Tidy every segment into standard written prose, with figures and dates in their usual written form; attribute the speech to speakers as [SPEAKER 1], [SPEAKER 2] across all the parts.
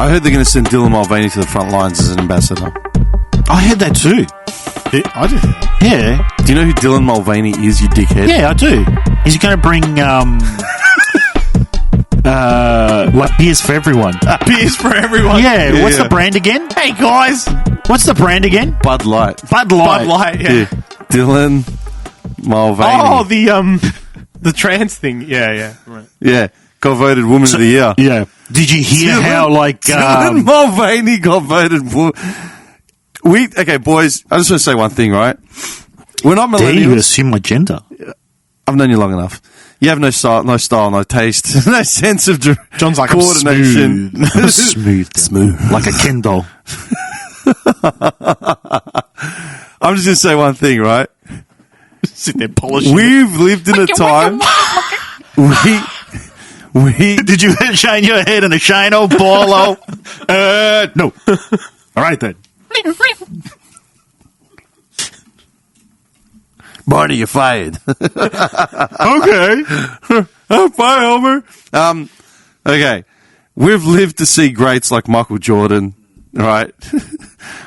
[SPEAKER 1] I heard they're going to send Dylan Mulvaney to the front lines as an ambassador.
[SPEAKER 2] I heard that too.
[SPEAKER 3] I did.
[SPEAKER 2] Yeah.
[SPEAKER 1] Do you know who Dylan Mulvaney is, you dickhead?
[SPEAKER 2] Yeah, I do. Is he going to bring like beers for everyone?
[SPEAKER 3] Beers for everyone.
[SPEAKER 2] Yeah. What's the brand again?
[SPEAKER 3] Hey guys,
[SPEAKER 2] What's the brand again?
[SPEAKER 1] Bud Light.
[SPEAKER 2] Bud Light.
[SPEAKER 3] Bud Light. Yeah.
[SPEAKER 1] Dylan Mulvaney.
[SPEAKER 3] Oh, the trans thing. Yeah. Right.
[SPEAKER 1] Yeah. Got voted Woman of the Year.
[SPEAKER 2] Yeah. Did you hear how
[SPEAKER 1] Dylan Mulvaney got voted Okay, boys, I just want to say one thing, right? We're not
[SPEAKER 2] dare you
[SPEAKER 1] millennials.
[SPEAKER 2] assume my gender?
[SPEAKER 1] I've known you long enough. You have no style, no taste, no sense of
[SPEAKER 3] John's like,
[SPEAKER 1] coordination.
[SPEAKER 2] Smooth. Like a Ken doll.
[SPEAKER 1] I'm just going to say one thing, right?
[SPEAKER 3] Sitting there polishing.
[SPEAKER 1] We've lived in a time. we
[SPEAKER 2] Did you shine your head in a shine old ball? No. All right then.
[SPEAKER 1] Barney, you're fired.
[SPEAKER 2] Okay.
[SPEAKER 1] Oh, bye, Homer. Okay. We've lived to see greats like Michael Jordan, right?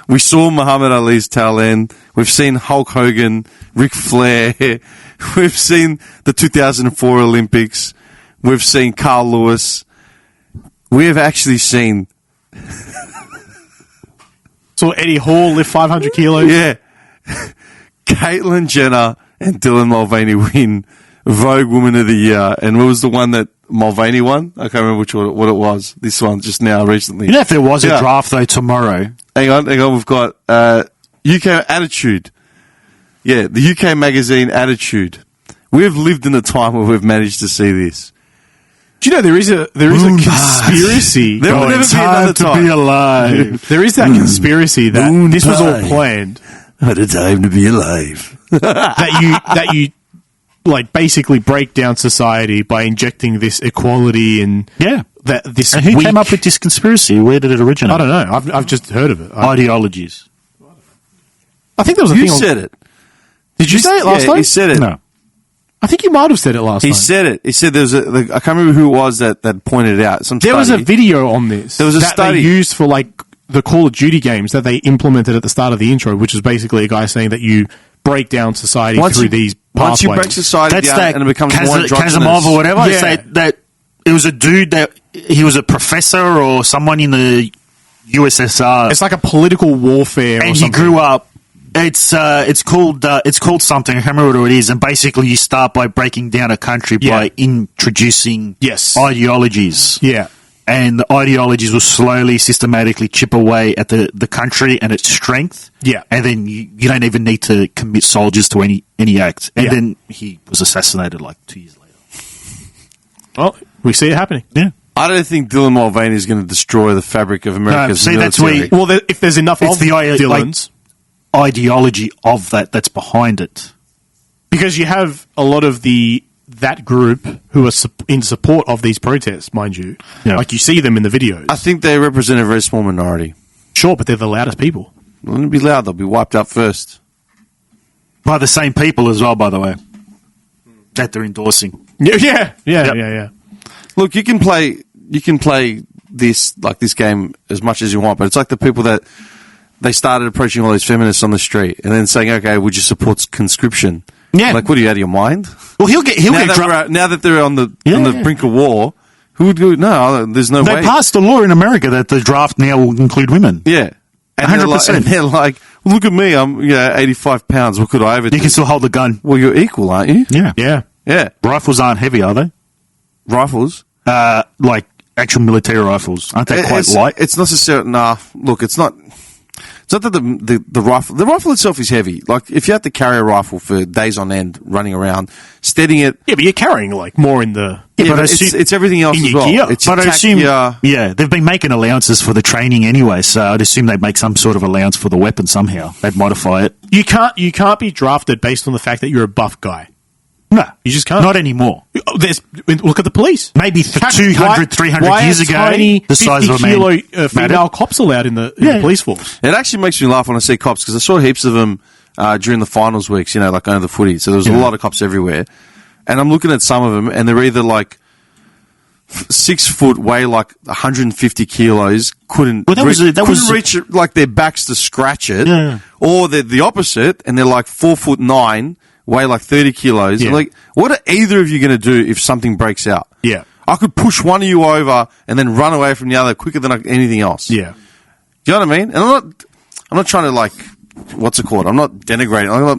[SPEAKER 1] We saw Muhammad Ali's tail end. We've seen Hulk Hogan, Ric Flair. We've seen the 2004 Olympics. We've seen Carl Lewis. We have actually seen...
[SPEAKER 3] Saw Eddie Hall lift 500 kilos.
[SPEAKER 1] Yeah. Caitlyn Jenner and Dylan Mulvaney win Vogue Woman of the Year. And what was the one that Mulvaney won? I can't remember what it was. This one just now, recently.
[SPEAKER 2] You know, if there was a draft, though, tomorrow.
[SPEAKER 1] Hang on. We've got UK Attitude. Yeah, the UK magazine Attitude. We've lived in a time where we've managed to see this.
[SPEAKER 3] Do you know there is a conspiracy?
[SPEAKER 1] There will never be another time
[SPEAKER 2] to be alive.
[SPEAKER 3] There is that conspiracy that this was all planned.
[SPEAKER 1] What a time to be alive.
[SPEAKER 3] that you like basically break down society by injecting this equality and this.
[SPEAKER 2] And who came up with this conspiracy? Where did it originate?
[SPEAKER 3] I don't know. I've just heard of it.
[SPEAKER 2] Ideologies.
[SPEAKER 3] I think there was a
[SPEAKER 1] You
[SPEAKER 3] thing.
[SPEAKER 1] said it.
[SPEAKER 3] Did you say it last time?
[SPEAKER 1] He said it.
[SPEAKER 2] No.
[SPEAKER 3] I think you might have said it last time.
[SPEAKER 1] He said it. He said there was I can't remember who it was that pointed it out.
[SPEAKER 3] There was a video on this.
[SPEAKER 1] There was a
[SPEAKER 3] that
[SPEAKER 1] study.
[SPEAKER 3] they used for like the Call of Duty games that they implemented at the start of the intro, which is basically a guy saying that you break down society through these pathways.
[SPEAKER 1] Once you break society down and it becomes more androgynous.
[SPEAKER 2] Kasimov or whatever.
[SPEAKER 3] Yeah.
[SPEAKER 2] They say that it was a dude that he was a professor or someone in the USSR.
[SPEAKER 3] It's like a political warfare,
[SPEAKER 2] and
[SPEAKER 3] or something.
[SPEAKER 2] he grew up. It's called something. I can't remember what it is. And basically, you start by breaking down a country by introducing ideologies.
[SPEAKER 3] Yeah.
[SPEAKER 2] And the ideologies will slowly, systematically chip away at the country and its strength.
[SPEAKER 3] Yeah.
[SPEAKER 2] And then you don't even need to commit soldiers to any act. And then he was assassinated like 2 years later.
[SPEAKER 3] Well, we see it happening.
[SPEAKER 2] Yeah.
[SPEAKER 1] I don't think Dylan Mulvaney is going to destroy the fabric of America's military.
[SPEAKER 3] If there's enough
[SPEAKER 2] It's
[SPEAKER 3] of
[SPEAKER 2] the
[SPEAKER 3] Dylans...
[SPEAKER 2] ideology of that's behind it,
[SPEAKER 3] because you have a lot of that group who are in support of these protests, mind you.
[SPEAKER 2] Yeah.
[SPEAKER 3] Like you see them in the videos.
[SPEAKER 1] I think they represent a very small minority.
[SPEAKER 3] Sure, but they're the loudest people.
[SPEAKER 1] They wouldn't be loud; they'll be wiped out first
[SPEAKER 2] by the same people as well. By the way, that they're endorsing.
[SPEAKER 3] Yeah.
[SPEAKER 1] Look, you can play this game as much as you want, but it's like the people that. They started approaching all these feminists on the street and then saying, okay, would you support conscription?
[SPEAKER 2] Yeah.
[SPEAKER 1] Like, what are you, out of your mind?
[SPEAKER 2] Well, he'll get
[SPEAKER 1] now that they're on the brink of war, who would do? No, there's no way.
[SPEAKER 2] They passed a law in America that the draft now will include women.
[SPEAKER 1] Yeah. And
[SPEAKER 2] 100%.
[SPEAKER 1] They're like, well, look at me, I'm 85 pounds. What could I ever do?
[SPEAKER 2] You can still hold the gun.
[SPEAKER 1] Well, you're equal, aren't you?
[SPEAKER 2] Yeah. Rifles aren't heavy, are they?
[SPEAKER 1] Rifles?
[SPEAKER 2] Like actual military rifles. Aren't they quite light?
[SPEAKER 1] It's not necessarily, look, it's not... It's not that the rifle itself is heavy. Like, if you have to carry a rifle for days on end, running around, steadying it...
[SPEAKER 3] Yeah, but you're carrying, like, more in the...
[SPEAKER 1] Yeah, but it's everything else as well.
[SPEAKER 3] Gear.
[SPEAKER 1] It's
[SPEAKER 2] but I assume, they've been making allowances for the training anyway, so I'd assume they'd make some sort of allowance for the weapon somehow. They'd modify it.
[SPEAKER 3] You can't be drafted based on the fact that you're a buff guy.
[SPEAKER 2] No.
[SPEAKER 3] You just can't.
[SPEAKER 2] Not anymore.
[SPEAKER 3] Look at the police.
[SPEAKER 2] Maybe 200, 300 years ago,
[SPEAKER 3] tiny,
[SPEAKER 2] the size of a man.
[SPEAKER 3] female cops allowed in the police force.
[SPEAKER 1] It actually makes me laugh when I see cops, because I saw heaps of them during the finals weeks, like going to the footy. So there was a lot of cops everywhere. And I'm looking at some of them, and they're either like 6 foot, weigh like 150 kilos, couldn't reach like their backs to scratch it, or they're the opposite, and they're like 4'9", weigh like 30 kilos.
[SPEAKER 3] Yeah.
[SPEAKER 1] Like, what are either of you going to do if something breaks out?
[SPEAKER 3] Yeah.
[SPEAKER 1] I could push one of you over and then run away from the other quicker than anything else.
[SPEAKER 3] Yeah.
[SPEAKER 1] Do you know what I mean? And I'm not trying to like, what's it called? I'm not denigrating. I'm not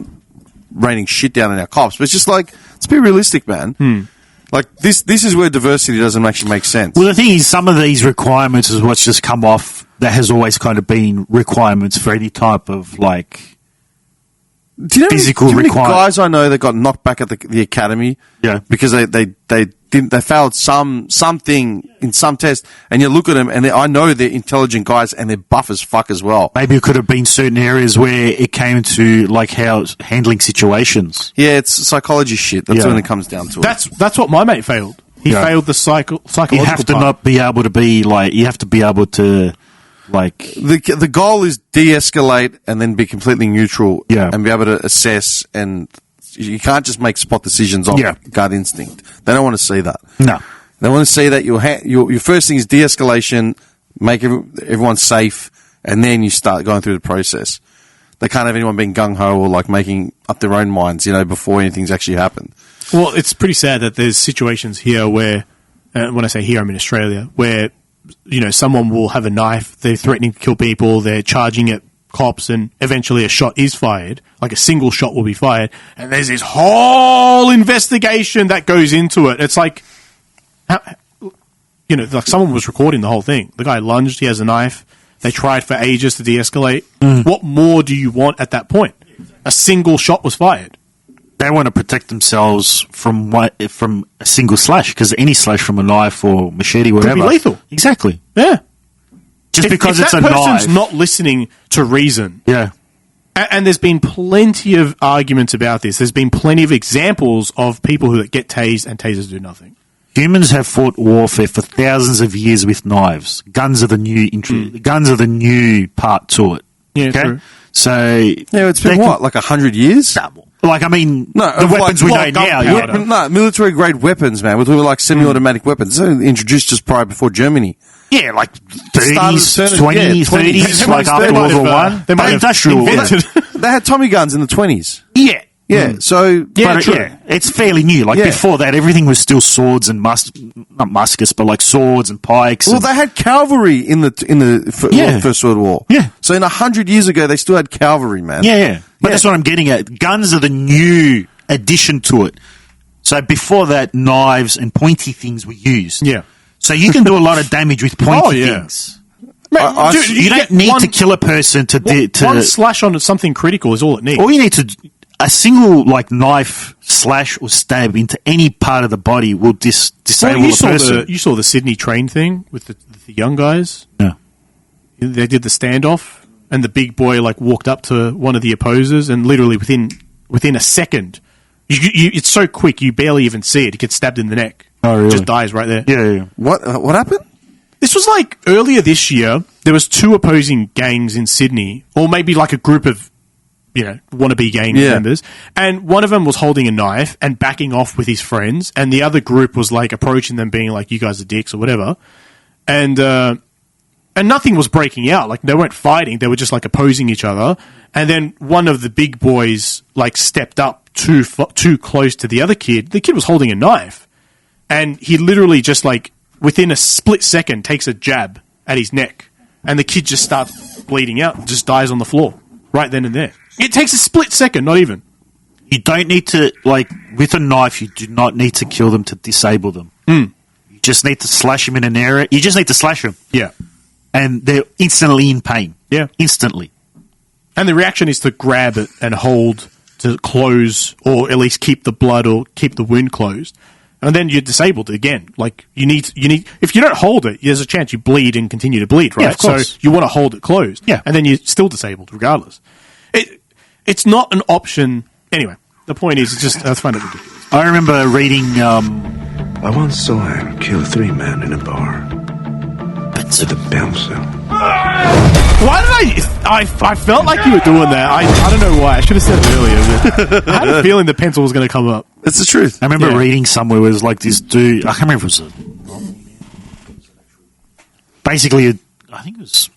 [SPEAKER 1] raining shit down on our cops, but it's just like, let's be realistic, man. Like this is where diversity doesn't actually make sense.
[SPEAKER 2] Well, the thing is, some of these requirements is what's just come off. That has always kind of been requirements for any type of like physical requirement.
[SPEAKER 1] Guys I know that got knocked back at the academy, because they failed something in some test, and you look at them, and I know they're intelligent guys, and they're buff as fuck as well.
[SPEAKER 2] Maybe it could have been certain areas where it came to like how handling situations.
[SPEAKER 1] Yeah, it's psychology shit. That's when it comes down to it.
[SPEAKER 3] That's what my mate failed. He failed the psychological.
[SPEAKER 2] You have to
[SPEAKER 3] part.
[SPEAKER 2] not be able to be like. You have to be able to like.
[SPEAKER 1] The goal is de-escalate and then be completely neutral. And be able to assess, and you can't just make spot decisions on gut instinct. They don't want to see that.
[SPEAKER 2] No,
[SPEAKER 1] they want to see that your first thing is de-escalation, make everyone safe, and then you start going through the process. They can't have anyone being gung-ho or like making up their own minds, before anything's actually happened.
[SPEAKER 3] Well, it's pretty sad that there's situations here where, when I say here, I'm in Australia, where, someone will have a knife, they're threatening to kill people, they're charging at cops, and eventually a shot is fired, like a single shot will be fired, and there's this whole investigation that goes into it. It's like, like someone was recording the whole thing. The guy lunged, he has a knife, they tried for ages to de-escalate. What more do you want at that point? A single shot was fired.
[SPEAKER 2] They want to protect themselves from a single slash, because any slash from a knife or machete, whatever,
[SPEAKER 3] could be lethal.
[SPEAKER 2] Exactly.
[SPEAKER 3] Yeah.
[SPEAKER 2] Just because
[SPEAKER 3] if
[SPEAKER 2] it's a
[SPEAKER 3] that person's
[SPEAKER 2] knife,
[SPEAKER 3] not listening to reason.
[SPEAKER 2] Yeah.
[SPEAKER 3] And there's been plenty of arguments about this. There's been plenty of examples of people who get tased and tasers do nothing.
[SPEAKER 2] Humans have fought warfare for thousands of years with knives. Guns are the new part to it.
[SPEAKER 3] Yeah,
[SPEAKER 2] okay?
[SPEAKER 3] true.
[SPEAKER 2] So
[SPEAKER 1] it's been like 100 years.
[SPEAKER 2] Like, I mean,
[SPEAKER 1] no,
[SPEAKER 2] the weapons we know now.
[SPEAKER 1] Military grade weapons, man. We're talking like semi-automatic weapons. They're introduced just prior before Germany.
[SPEAKER 2] Yeah, like 30s, 20s, like after World War I.
[SPEAKER 3] They might have industrial.
[SPEAKER 1] They had Tommy guns in the 20s.
[SPEAKER 2] Yeah.
[SPEAKER 1] Yeah, so
[SPEAKER 2] it's fairly new. Like before that, everything was still swords and not muskets, but like swords and pikes.
[SPEAKER 1] Well, they had cavalry in the First World War.
[SPEAKER 2] Yeah.
[SPEAKER 1] So in 100 years ago, they still had cavalry, man.
[SPEAKER 2] Yeah. But that's what I'm getting at. Guns are the new addition to it. So before that, knives and pointy things were used.
[SPEAKER 3] Yeah.
[SPEAKER 2] So you can do a lot of damage with pointy things.
[SPEAKER 3] Man,
[SPEAKER 2] you don't need to kill a person to
[SPEAKER 3] one slash on something critical is all it needs.
[SPEAKER 2] All you need to. A single knife slash or stab into any part of the body will disable a person.
[SPEAKER 3] You saw the Sydney train thing with the young guys.
[SPEAKER 2] Yeah,
[SPEAKER 3] they did the standoff, and the big boy walked up to one of the opposers, and literally within a second, it's so quick you barely even see it. He gets stabbed in the neck.
[SPEAKER 2] Oh, really?
[SPEAKER 3] Just dies right there.
[SPEAKER 2] Yeah.
[SPEAKER 1] What happened?
[SPEAKER 3] This was earlier this year. There was two opposing gangs in Sydney, or maybe a group of wannabe gang members, and one of them was holding a knife and backing off with his friends, and the other group was approaching them, being like, "You guys are dicks" or whatever, and nothing was breaking out. They weren't fighting; they were just opposing each other. And then one of the big boys stepped up too close to the other kid. The kid was holding a knife, and he literally just within a split second takes a jab at his neck, and the kid just starts bleeding out, and just dies on the floor right then and there. It takes a split second, not even.
[SPEAKER 2] You don't need to, with a knife, you do not need to kill them to disable them. You just need to slash them in an area. You just need to slash them.
[SPEAKER 3] Yeah.
[SPEAKER 2] And they're instantly in pain.
[SPEAKER 3] Yeah.
[SPEAKER 2] Instantly.
[SPEAKER 3] And the reaction is to grab it and hold to close, or at least keep the blood or keep the wound closed. And then you're disabled again. You need, if you don't hold it, there's a chance you bleed and continue to bleed, right?
[SPEAKER 2] Yeah, of course.
[SPEAKER 3] So you want to hold it closed.
[SPEAKER 2] Yeah.
[SPEAKER 3] And then you're still disabled regardless. It's not an option. Anyway, the point is, I find it ridiculous.
[SPEAKER 2] I remember reading.
[SPEAKER 4] I once saw him kill 3 men in a bar. With a bouncer.
[SPEAKER 3] Why did I felt like you were doing that. I don't know why. I should have said it earlier. But I had a feeling the pencil was going to come up.
[SPEAKER 1] It's the truth.
[SPEAKER 2] I remember reading somewhere where it was this dude. I can't remember if it was basically, I think it was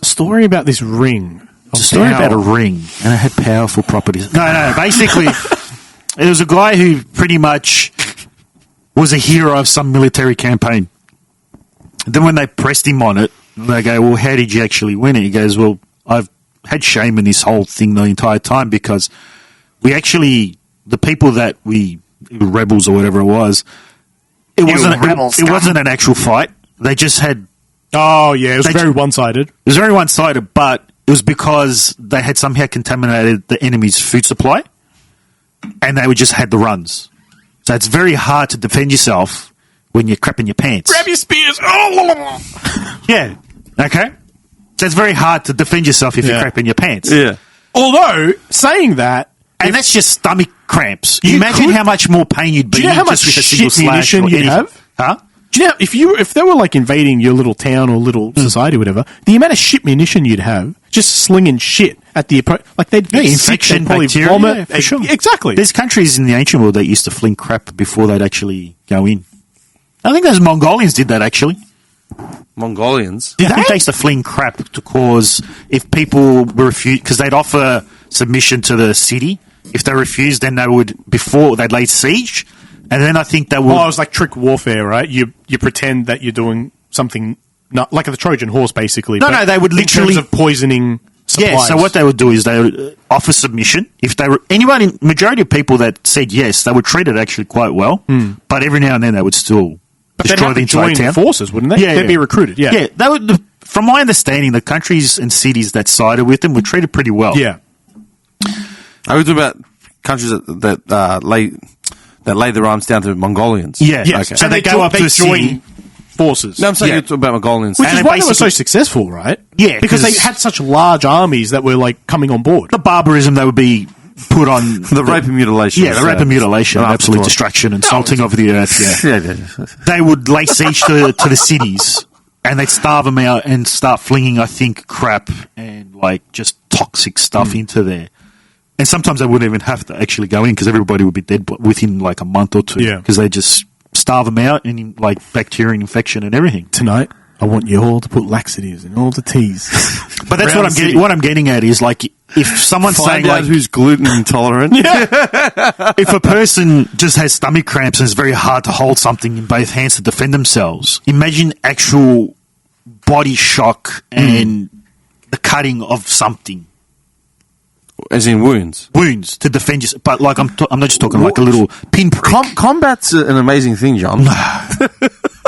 [SPEAKER 3] A story about this ring.
[SPEAKER 2] a story about a ring, and it had powerful properties. No, basically, it was a guy who pretty much was a hero of some military campaign. Then when they pressed him on it, they go, well, how did you actually win it? He goes, well, I've had shame in this whole thing the entire time because the people that rebels or whatever it was, it wasn't an actual fight. They just had...
[SPEAKER 3] Oh, yeah, it was very one-sided.
[SPEAKER 2] It was very one-sided, but it was because they had somehow contaminated the enemy's food supply, and they just had the runs. So it's very hard to defend yourself when you're crapping your pants.
[SPEAKER 3] Grab your spears!
[SPEAKER 2] Yeah. Okay? So it's very hard to defend yourself if you're crapping your pants.
[SPEAKER 1] Yeah.
[SPEAKER 3] Although, saying that...
[SPEAKER 2] And that's just stomach cramps. Imagine how much more pain you'd be
[SPEAKER 3] in how much
[SPEAKER 2] just with a single
[SPEAKER 3] shit
[SPEAKER 2] slash
[SPEAKER 3] munition
[SPEAKER 2] or
[SPEAKER 3] you'd
[SPEAKER 2] anything.
[SPEAKER 3] have?
[SPEAKER 2] Huh?
[SPEAKER 3] Do you know, if they were like invading your little town or little society or whatever, the amount of shit munition you'd have just slinging shit at the like they'd get
[SPEAKER 2] infection,
[SPEAKER 3] sick, they'd probably
[SPEAKER 2] bacteria,
[SPEAKER 3] vomit.
[SPEAKER 2] for sure.
[SPEAKER 3] Exactly.
[SPEAKER 2] There's countries in the ancient world that used to fling crap before they'd actually go in. I think those Mongolians did that actually.
[SPEAKER 1] Mongolians?
[SPEAKER 2] I think they used to fling crap to cause if people were refused because they'd offer submission to the city. If they refused, then they would they'd lay siege. And then I think that would...
[SPEAKER 3] Oh, it was like trick warfare, right? You pretend that you're doing something, not like the Trojan horse, basically.
[SPEAKER 2] No, they would literally...
[SPEAKER 3] In terms of poisoning supplies.
[SPEAKER 2] Yeah, so what they would do is they would offer submission. If they were... majority of people that said yes, they would treat it actually quite well. But every now and then they would still destroy the entire town.
[SPEAKER 3] Forces, wouldn't they?
[SPEAKER 2] Yeah,
[SPEAKER 3] They'd be recruited, yeah.
[SPEAKER 2] Yeah, they would... From my understanding, the countries and cities that sided with them were treated pretty well.
[SPEAKER 3] Yeah.
[SPEAKER 1] I was talking about countries that lay their arms down to Mongolians.
[SPEAKER 2] Yeah.
[SPEAKER 3] Yes.
[SPEAKER 2] Okay. So they go up to a city.
[SPEAKER 3] Forces.
[SPEAKER 1] No, I'm saying you're talking about Mongolians.
[SPEAKER 3] Which is why they were so successful, right?
[SPEAKER 2] Yeah.
[SPEAKER 3] Because they had such large armies that were like coming on board.
[SPEAKER 2] The barbarism they would be put on...
[SPEAKER 1] the rape and mutilation.
[SPEAKER 2] Yeah, the rape and mutilation, absolute destruction and salting of the earth, yeah. They would lay siege to the cities and they'd starve them out and start flinging, I think, crap and like just toxic stuff into there. And sometimes they wouldn't even have to actually go in because everybody would be dead within like a month or two.
[SPEAKER 3] Yeah.
[SPEAKER 2] Because they just starve them out and like bacteria and infection and everything.
[SPEAKER 3] Tonight, I want you all to put laxatives in all the teas.
[SPEAKER 2] But that's what I'm getting at is like if someone's saying
[SPEAKER 1] out
[SPEAKER 2] like
[SPEAKER 1] who's gluten intolerant.
[SPEAKER 2] if a person just has stomach cramps and it's very hard to hold something in both hands to defend themselves, imagine actual body shock and the cutting of something.
[SPEAKER 1] As in wounds
[SPEAKER 2] to defend yourself. But like I'm not just talking like a little pinprick.
[SPEAKER 1] Combat's an amazing thing, John.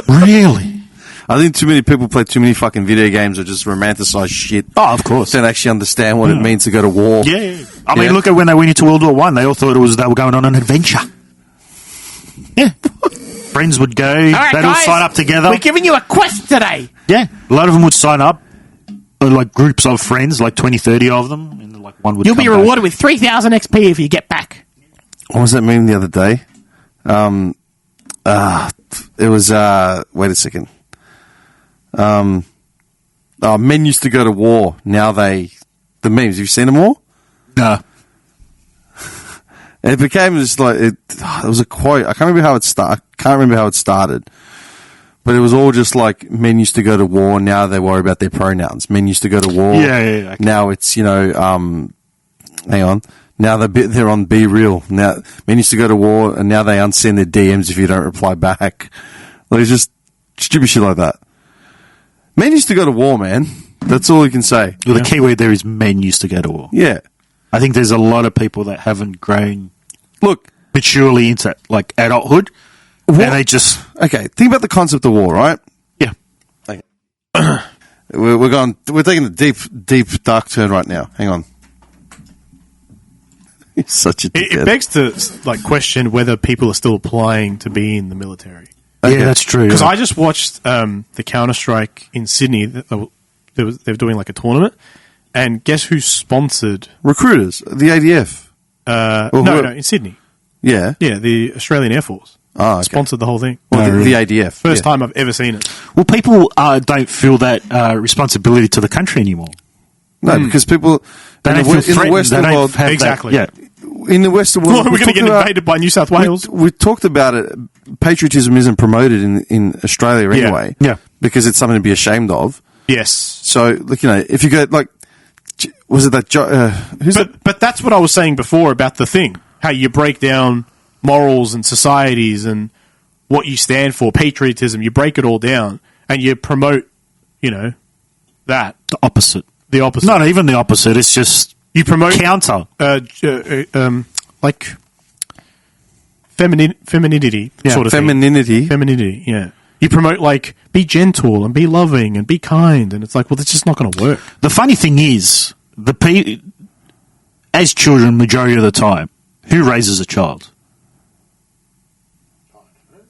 [SPEAKER 2] Really?
[SPEAKER 1] I think too many people play too many fucking video games or just romanticize shit.
[SPEAKER 2] Oh, of course.
[SPEAKER 1] Don't actually understand what it means to go to war.
[SPEAKER 2] Yeah. I mean, look at when they went into World War One. They all thought they were going on an adventure. Yeah. Friends would go.
[SPEAKER 3] Right,
[SPEAKER 2] they'd all sign up together.
[SPEAKER 3] We're giving you a quest today.
[SPEAKER 2] Yeah. A lot of them would sign up. Like groups of friends, like 20, 30 of them. And like one would
[SPEAKER 3] You'll be
[SPEAKER 2] come back.
[SPEAKER 3] rewarded with 3,000 XP if you get back.
[SPEAKER 1] What was that meme the other day? It was, wait a second. Men used to go to war. Now the memes, have you seen them all?
[SPEAKER 2] No.
[SPEAKER 1] And it became just like, it was a quote. I can't remember how it started. But it was all just like men used to go to war. Now they worry about their pronouns. Men used to go to war.
[SPEAKER 2] Yeah. Okay.
[SPEAKER 1] Now it's, hang on. Now they're on Be Real. Now men used to go to war and now they unsend their DMs if you don't reply back. Like it's just stupid shit like that. Men used to go to war, man. That's all you can say.
[SPEAKER 2] Well, the key word there is men used to go to war.
[SPEAKER 1] Yeah.
[SPEAKER 2] I think there's a lot of people that haven't grown maturely into like adulthood.
[SPEAKER 1] What?
[SPEAKER 2] And they just...
[SPEAKER 1] Okay, think about the concept of war, right?
[SPEAKER 2] Yeah.
[SPEAKER 1] Okay. We're taking a deep, dark turn right now. Hang on. You're such a dickhead.
[SPEAKER 3] It begs to like question whether people are still applying to be in the military.
[SPEAKER 2] Okay. Yeah, that's true.
[SPEAKER 3] Because I just watched the Counter-Strike in Sydney. They were doing like a tournament. And guess who sponsored?
[SPEAKER 1] Recruiters. The ADF.
[SPEAKER 3] No, in Sydney.
[SPEAKER 1] Yeah.
[SPEAKER 3] Yeah, the Australian Air Force.
[SPEAKER 1] Oh, okay.
[SPEAKER 3] Sponsored the whole thing.
[SPEAKER 1] Well, the ADF.
[SPEAKER 3] First time I've ever seen it.
[SPEAKER 2] Well, people don't feel that responsibility to the country anymore.
[SPEAKER 1] No, because people
[SPEAKER 2] they don't feel threatened. They don't have
[SPEAKER 3] exactly.
[SPEAKER 2] that,
[SPEAKER 1] in the Western world,
[SPEAKER 3] We're going to get invaded by New South Wales.
[SPEAKER 1] We talked about it. Patriotism isn't promoted in Australia anyway.
[SPEAKER 2] Yeah.
[SPEAKER 1] Because it's something to be ashamed of.
[SPEAKER 3] Yes.
[SPEAKER 1] So, look, if you go, was it that...
[SPEAKER 3] But that's what I was saying before about the thing. How you break down morals and societies and what you stand for, patriotism. You break it all down and you promote, that.
[SPEAKER 2] The opposite.
[SPEAKER 3] The opposite.
[SPEAKER 2] Not even the opposite. It's just...
[SPEAKER 3] You promote...
[SPEAKER 2] Counter.
[SPEAKER 3] Like... Femininity, sort of
[SPEAKER 1] femininity.
[SPEAKER 3] thing. Femininity, yeah. You promote, be gentle and be loving and be kind, and it's like, well, that's just not going to work.
[SPEAKER 2] The funny thing is, as children, majority of the time, who raises a child?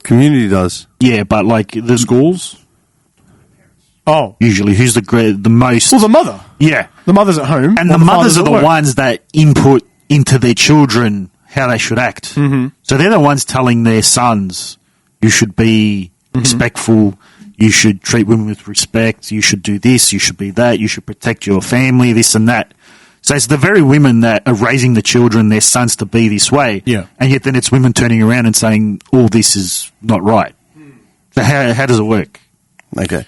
[SPEAKER 1] Community does.
[SPEAKER 2] Yeah, but, the schools...
[SPEAKER 3] Oh.
[SPEAKER 2] Usually, who's the most...
[SPEAKER 3] Well, the mother.
[SPEAKER 2] Yeah.
[SPEAKER 3] The mother's at home.
[SPEAKER 2] And the mothers are the ones that input into their children how they should act. Mm-hmm. So they're the ones telling their sons, you should be respectful, you should treat women with respect, you should do this, you should be that, you should protect your family, this and that. So it's the very women that are raising the children, their sons, to be this way.
[SPEAKER 3] Yeah.
[SPEAKER 2] And yet then it's women turning around and saying, all this is not right. So how does it work?
[SPEAKER 1] Okay.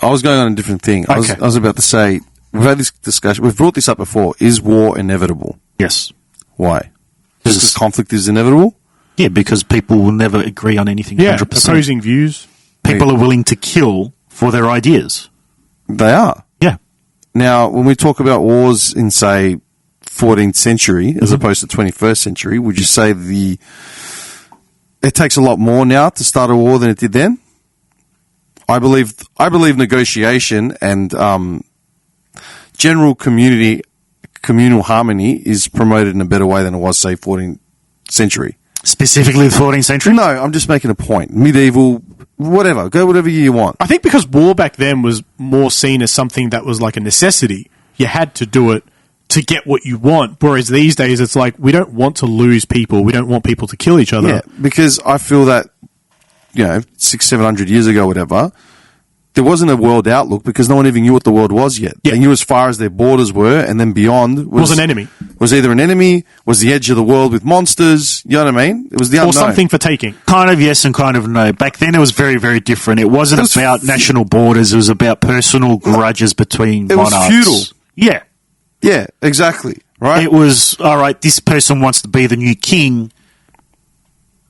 [SPEAKER 1] I was going on a different thing.
[SPEAKER 2] Okay.
[SPEAKER 1] I was about to say, we've had this discussion, we've brought this up before. Is war inevitable?
[SPEAKER 2] Yes.
[SPEAKER 1] Why? Because conflict is inevitable?
[SPEAKER 2] Yeah, because people will never agree on anything 100%.
[SPEAKER 3] Opposing views.
[SPEAKER 2] People are willing to kill for their ideas.
[SPEAKER 1] They are.
[SPEAKER 2] Yeah.
[SPEAKER 1] Now, when we talk about wars in, say, 14th century as opposed to 21st century, would you say it takes a lot more now to start a war than it did then? I believe negotiation and general communal harmony is promoted in a better way than it was, say, 14th century.
[SPEAKER 2] Specifically the 14th century?
[SPEAKER 1] No, I'm just making a point. Medieval, whatever. Go whatever year you want.
[SPEAKER 3] I think because war back then was more seen as something that was like a necessity. You had to do it to get what you want. Whereas these days, it's like, we don't want to lose people. We don't want people to kill each other.
[SPEAKER 1] Yeah, because I feel that, 600-700 years ago, whatever, there wasn't a world outlook because no one even knew what the world was yet.
[SPEAKER 3] Yeah.
[SPEAKER 1] They knew as far as their borders were, and then beyond
[SPEAKER 3] was an enemy.
[SPEAKER 1] Was either an enemy, was the edge of the world with monsters, you know what I mean? It was the unknown.
[SPEAKER 3] Or something for taking.
[SPEAKER 2] Kind of yes and kind of no. Back then it was very, very different. It wasn't about national borders. It was about personal grudges between monarchs.
[SPEAKER 1] It was feudal.
[SPEAKER 2] Yeah.
[SPEAKER 1] Yeah, exactly. Right?
[SPEAKER 2] It was, all right, this person wants to be the new king.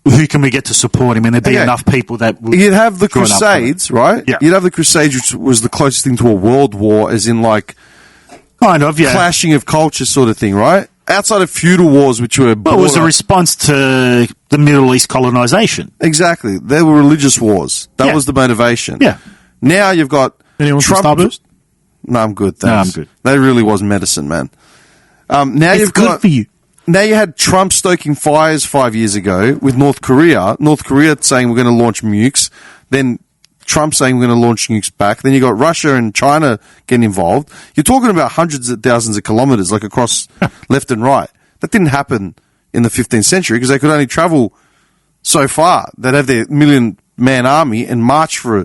[SPEAKER 2] Who can we get to support him? And there'd be enough people that would...
[SPEAKER 1] You'd have the Crusades, right?
[SPEAKER 2] Yeah.
[SPEAKER 1] You'd have the Crusades, which was the closest thing to a world war, as in
[SPEAKER 2] kind of, yeah.
[SPEAKER 1] clashing of culture sort of thing, right? Outside of feudal wars, which were...
[SPEAKER 2] Well, it was a response to the Middle East colonization.
[SPEAKER 1] Exactly. They were religious wars. That was the motivation.
[SPEAKER 2] Yeah.
[SPEAKER 1] Now you've got...
[SPEAKER 3] Anyone from Starburst?
[SPEAKER 1] No, I'm good, thanks.
[SPEAKER 2] No, I'm good.
[SPEAKER 1] That really was medicine, man. Now
[SPEAKER 3] It's
[SPEAKER 1] you've
[SPEAKER 3] good
[SPEAKER 1] got...
[SPEAKER 3] for you.
[SPEAKER 1] Now you had Trump stoking fires 5 years ago with North Korea. North Korea saying we're going to launch nukes. Then Trump saying we're going to launch nukes back. Then you got Russia and China getting involved. You're talking about hundreds of thousands of kilometers, across left and right. That didn't happen in the 15th century because they could only travel so far. They'd have their million-man army and march for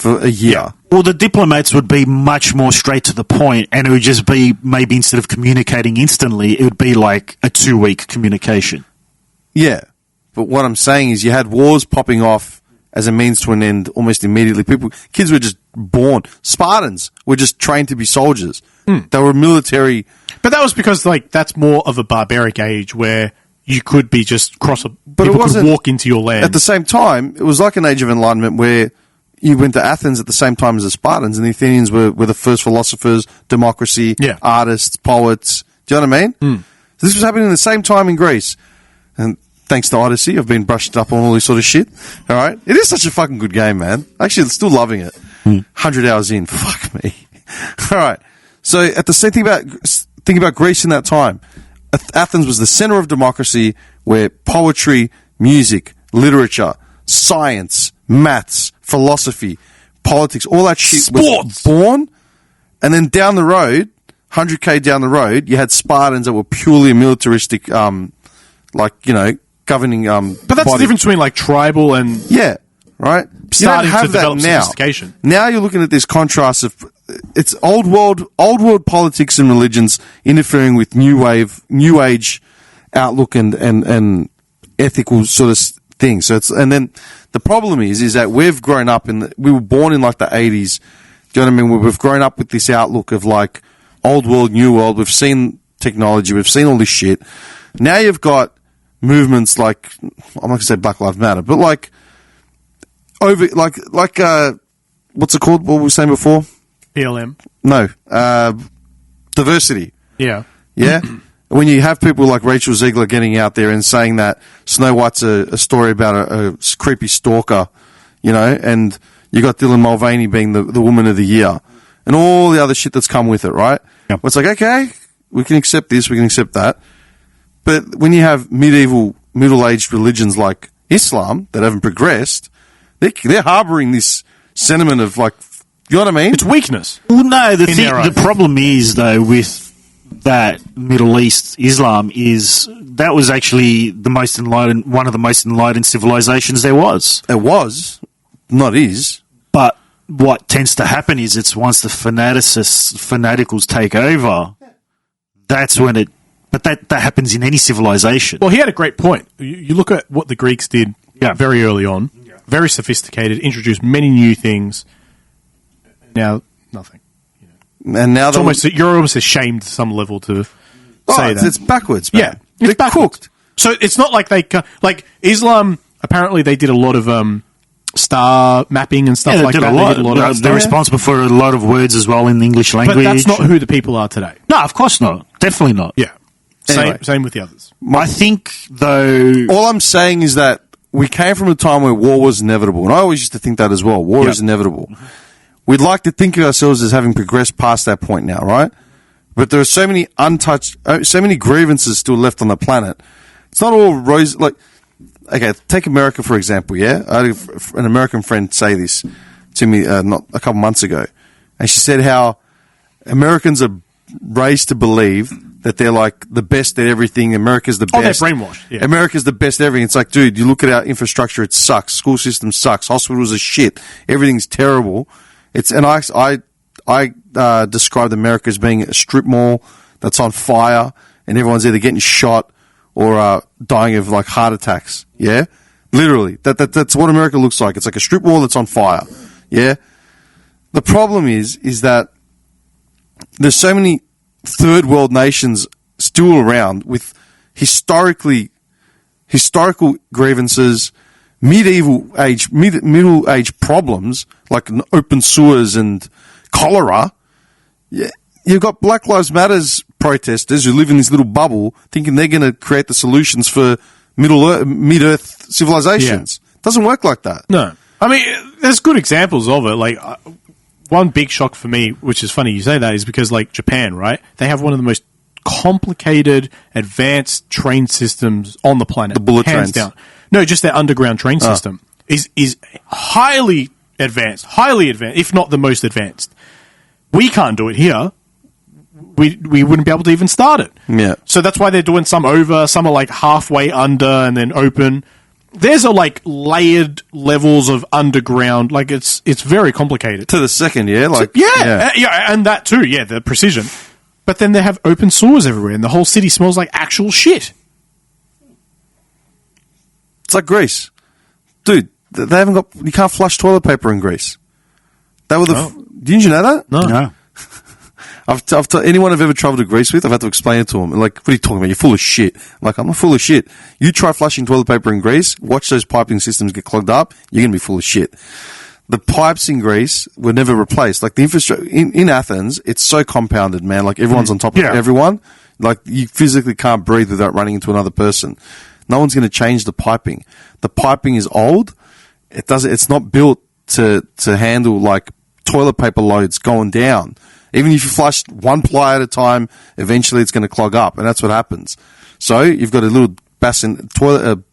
[SPEAKER 1] a year.
[SPEAKER 2] Yeah. Well, the diplomats would be much more straight to the point, and it would just be maybe instead of communicating instantly, it would be like a 2-week communication.
[SPEAKER 1] Yeah. But what I'm saying is you had wars popping off as a means to an end almost immediately. Kids were just born. Spartans were just trained to be soldiers. They were military.
[SPEAKER 3] But that was because, that's more of a barbaric age where you could be just people could walk into your land.
[SPEAKER 1] At the same time, it was like an age of enlightenment where you went to Athens at the same time as the Spartans, and the Athenians were the first philosophers, democracy, artists, poets. Do you know what I mean? So this was happening at the same time in Greece. And thanks to Odyssey, I've been brushed up on all this sort of shit. All right? It is such a fucking good game, man. Actually, I'm still loving it. 100 hours in. Fuck me. All right. So at the same thing about Greece in that time, Athens was the center of democracy where poetry, music, literature, science, maths, philosophy, politics, all that shit was born. And then down the road, 100k down the road, you had Spartans that were purely militaristic, governing.
[SPEAKER 3] But that's
[SPEAKER 1] body.
[SPEAKER 3] the difference between tribal and
[SPEAKER 1] right.
[SPEAKER 3] starting
[SPEAKER 1] you don't have
[SPEAKER 3] to develop
[SPEAKER 1] that now.
[SPEAKER 3] sophistication.
[SPEAKER 1] Now you're looking at this contrast of it's old world politics and religions interfering with new age outlook and ethical sort of thing. So and then the problem is that we've grown up we were born in like the 80s. Do you know what I mean? We've grown up with this outlook of like old world, new world. We've seen technology. We've seen all this shit. Now you've got movements like, I'm not going to say Black Lives Matter, but like what's it called? What were we saying before?
[SPEAKER 3] BLM.
[SPEAKER 1] No. Diversity.
[SPEAKER 3] Yeah.
[SPEAKER 1] Yeah? When you have people like Rachel Ziegler getting out there and saying that Snow White's a story about a creepy stalker, you know, and you got Dylan Mulvaney being the woman of the year and all the other shit that's come with it, right?
[SPEAKER 2] Yep.
[SPEAKER 1] Well, it's like, okay, we can accept this, we can accept that. But when you have middle-aged religions like Islam that haven't progressed, they're harboring this sentiment of like, you know what I mean?
[SPEAKER 3] It's weakness.
[SPEAKER 2] Well, no, the problem is, though, with that Middle East Islam is that was actually one of the most enlightened civilizations there was.
[SPEAKER 1] It was, not is.
[SPEAKER 2] But what tends to happen is it's once the fanaticals take over, that's when it... But that happens in any civilization.
[SPEAKER 3] Well, he had a great point. You look at what the Greeks did very early on, very sophisticated, introduced many new things. Now, nothing.
[SPEAKER 1] And now
[SPEAKER 3] you're almost ashamed to some level to say that.
[SPEAKER 1] It's backwards, man.
[SPEAKER 3] Yeah, it's backwards. Cooked. So it's not like like Islam. Apparently, they did a lot of star mapping and stuff like that. They did a lot.
[SPEAKER 2] They're responsible for a lot of words as well in the English language.
[SPEAKER 3] But that's not who the people are today.
[SPEAKER 2] No, of course not. Definitely not.
[SPEAKER 3] Yeah.
[SPEAKER 1] Anyway.
[SPEAKER 3] Same with the others.
[SPEAKER 2] I think, though...
[SPEAKER 1] All I'm saying is that we came from a time where war was inevitable, and I always used to think that as well. War is inevitable. We'd like to think of ourselves as having progressed past that point now, right? But there are so many so many grievances still left on the planet. It's not all rose. Like, okay, take America for example. Yeah, I had an American friend say this to me not a couple months ago, and she said how Americans are raised to believe that they're like the best at everything. America's the best.
[SPEAKER 3] Oh, they're brainwashed. Yeah.
[SPEAKER 1] America's the best at everything. It's like, dude, you look at our infrastructure, it sucks. School system sucks. Hospitals are shit. Everything's terrible. I described America as being a strip mall that's on fire and everyone's either getting shot or dying of like heart attacks. Yeah, literally. That's what America looks like. It's like a strip mall that's on fire. Yeah. The problem is that there's so many third world nations still around with historical grievances, middle age problems like open sewers and cholera. Yeah, you've got Black Lives Matters protesters who live in this little bubble thinking they're going to create the solutions for mid-earth civilizations. Yeah. Doesn't work like that.
[SPEAKER 3] No. I mean, there's good examples of it. Like, one big shock for me, which is funny you say that, is because, like, Japan, right? They have one of the most complicated, advanced train systems on the planet.
[SPEAKER 1] The bullet
[SPEAKER 3] hands
[SPEAKER 1] trains.
[SPEAKER 3] Down. No, just their underground train system is highly advanced, if not the most advanced. We can't do it here. We wouldn't be able to even start it.
[SPEAKER 1] Yeah.
[SPEAKER 3] So that's why they're doing some over, some are like halfway under and then open. There's like layered levels of underground. Like it's very complicated.
[SPEAKER 1] To the second, yeah? Like,
[SPEAKER 3] yeah, and that too, yeah, the precision. But then they have open sewers everywhere and the whole city smells like actual shit.
[SPEAKER 1] It's like Greece. Dude, they haven't got... You can't flush toilet paper in Greece. They were didn't you know that?
[SPEAKER 2] No.
[SPEAKER 1] Anyone I've ever travelled to Greece with, I've had to explain it to them. Like, what are you talking about? You're full of shit. I'm like, I'm not full of shit. You try flushing toilet paper in Greece, watch those piping systems get clogged up, you're going to be full of shit. The pipes in Greece were never replaced. Like, the infrastructure... In Athens, it's so compounded, man. Like, everyone's on top of everyone. Like, you physically can't breathe without running into another person. No one's going to change the piping. The piping is old. It's not built to handle, like, toilet paper loads going down. Even if you flush one ply at a time, eventually it's going to clog up, and that's what happens. So you've got a little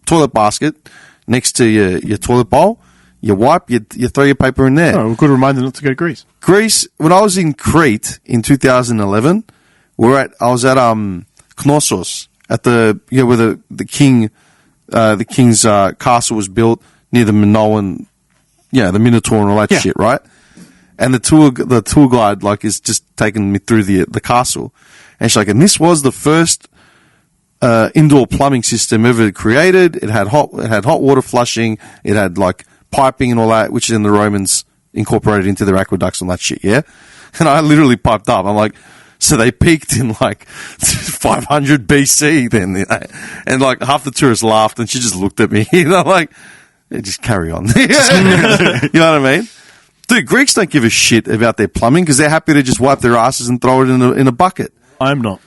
[SPEAKER 1] toilet basket next to your toilet bowl. You wipe, you throw your paper in there.
[SPEAKER 3] Oh, a good reminder not to go to Greece.
[SPEAKER 1] Greece, when I was in Crete in 2011, I was at Knossos at where the king's castle was built near the Minoan, the Minotaur and all that shit, right? And the tour guide is just taking me through the castle, and she's like, and this was the first indoor plumbing system ever created. It had hot water flushing. It had like piping and all that, which then the Romans incorporated into their aqueducts and that shit. Yeah, and I literally piped up. I'm like, so they peaked in like 500 BC then, and like half the tourists laughed, and she just looked at me. Like, yeah, just carry on. You know what I mean? Dude, Greeks don't give a shit about their plumbing because they're happy to just wipe their asses and throw it in a bucket.
[SPEAKER 3] I'm not.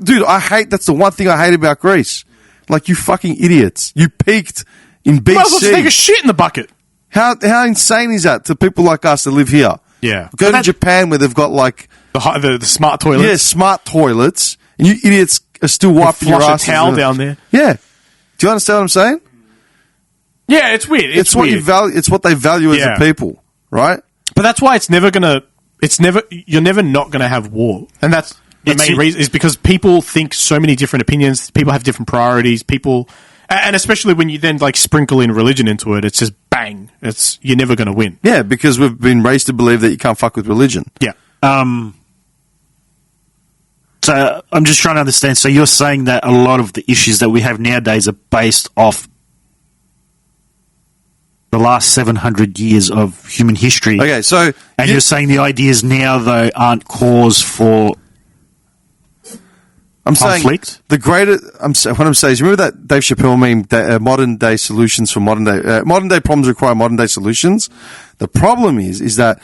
[SPEAKER 1] Dude, I hate. That's the one thing I hate about Greece. Like, you fucking idiots. You peaked in BC.
[SPEAKER 3] Might as well just take a shit in the bucket.
[SPEAKER 1] How insane is that to people like us that live here?
[SPEAKER 3] Yeah.
[SPEAKER 1] Go to Japan where they've got like
[SPEAKER 3] the smart toilets.
[SPEAKER 1] Yeah, smart toilets, and you idiots are still wiping your asses.
[SPEAKER 3] Flush a towel down there.
[SPEAKER 1] Yeah. Do you understand what I'm saying?
[SPEAKER 3] Yeah, it's weird.
[SPEAKER 1] It's what you value. It's what they value as a people, right?
[SPEAKER 3] But that's why you're never not gonna have war, and that's the main reason is because people think so many different opinions. People have different priorities. And especially when you then like sprinkle in religion into it, it's just bang. You're never gonna win.
[SPEAKER 1] Yeah, because we've been raised to believe that you can't fuck with religion.
[SPEAKER 3] Yeah.
[SPEAKER 2] So I'm just trying to understand. So you're saying that a lot of the issues that we have nowadays are based off the last 700 years of human history.
[SPEAKER 1] Okay, so
[SPEAKER 2] you're saying the ideas now though aren't cause for conflict?
[SPEAKER 1] Saying the greater. What I'm saying is, remember that Dave Chappelle meme that modern day solutions for modern day problems require modern day solutions. The problem is that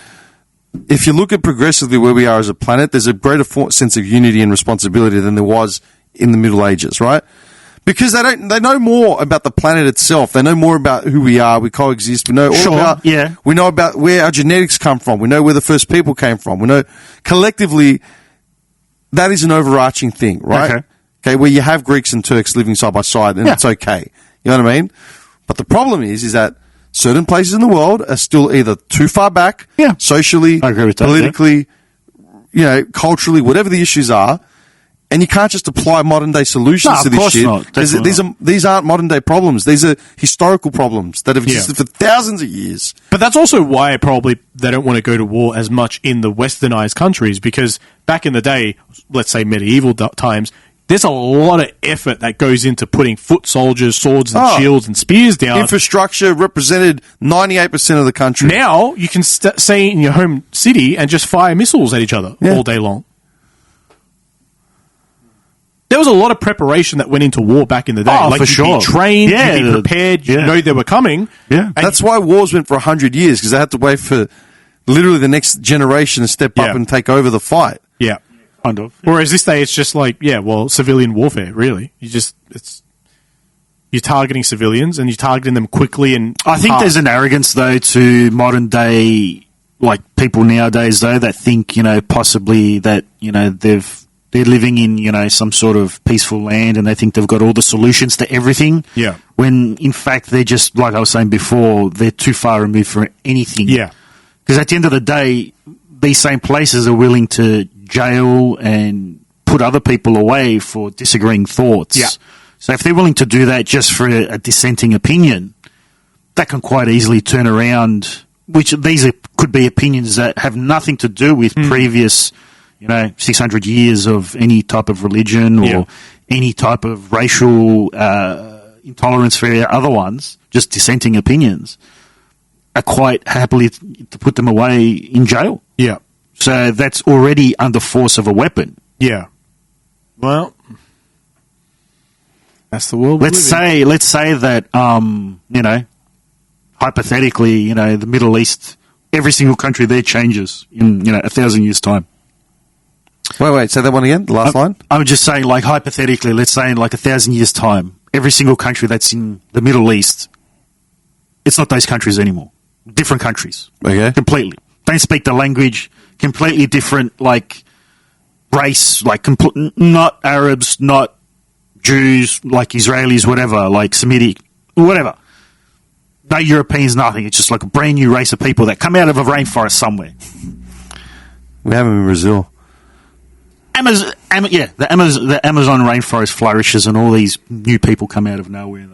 [SPEAKER 1] if you look at progressively where we are as a planet, there's a greater sense of unity and responsibility than there was in the Middle Ages, right? Because they know more about the planet itself. They know more about who we are. We coexist. We know we know about where our genetics come from. We know where the first people came from. We know collectively that is an overarching thing, right? Okay, where you have Greeks and Turks living side by side, and it's okay. You know what I mean? But the problem is that certain places in the world are still either too far back, socially,
[SPEAKER 2] I agree with that,
[SPEAKER 1] politically, culturally, whatever the issues are, and you can't just apply modern day solutions to this shit.
[SPEAKER 2] Not.
[SPEAKER 1] These aren't modern day problems. These are historical problems that have existed for thousands of years.
[SPEAKER 3] But that's also why probably they don't want to go to war as much in the westernized countries, because back in the day, let's say medieval times, there's a lot of effort that goes into putting foot soldiers, swords and shields and spears down.
[SPEAKER 1] Infrastructure represented 98% of the country.
[SPEAKER 3] Now you can stay in your home city and just fire missiles at each other all day long. There was a lot of preparation that went into war back in the day.
[SPEAKER 2] Like for sure.
[SPEAKER 3] You'd be trained, you'd be prepared, you know they were coming.
[SPEAKER 2] Yeah.
[SPEAKER 1] That's why wars went for 100 years, because they had to wait for literally the next generation to step up and take over the fight.
[SPEAKER 3] Yeah.
[SPEAKER 2] Kind of.
[SPEAKER 3] Whereas this day, it's just like, civilian warfare, really. You're targeting civilians and you're targeting them quickly and
[SPEAKER 2] I think there's an arrogance, though, to modern day, like, people nowadays, though, that think, possibly that, they're living in, some sort of peaceful land and they think they've got all the solutions to everything.
[SPEAKER 3] Yeah.
[SPEAKER 2] When, in fact, they're just, like I was saying before, they're too far removed from anything.
[SPEAKER 3] Yeah.
[SPEAKER 2] Because at the end of the day, these same places are willing to jail and put other people away for disagreeing thoughts.
[SPEAKER 3] Yeah.
[SPEAKER 2] So if they're willing to do that just for a dissenting opinion, that can quite easily turn around, could be opinions that have nothing to do with previous 600 years of any type of religion or any type of racial intolerance for other ones, just dissenting opinions, are quite happily to put them away in jail.
[SPEAKER 3] Yeah.
[SPEAKER 2] So that's already under force of a weapon.
[SPEAKER 3] Yeah. Well, that's the world.
[SPEAKER 2] Let's say that hypothetically, the Middle East, every single country there changes in 1,000 years' time.
[SPEAKER 1] Wait, say that one again, the last line?
[SPEAKER 2] I'm just saying, like, hypothetically, let's say in like 1,000 years' time, every single country that's in the Middle East, it's not those countries anymore. Different countries.
[SPEAKER 1] Okay.
[SPEAKER 2] Completely. Don't speak the language, completely different, like, race, like, not Arabs, not Jews, like Israelis, whatever, like Semitic, whatever. No Europeans, nothing. It's just like a brand new race of people that come out of a rainforest somewhere.
[SPEAKER 1] We have them in Brazil.
[SPEAKER 2] The Amazon rainforest flourishes and all these new people come out of nowhere.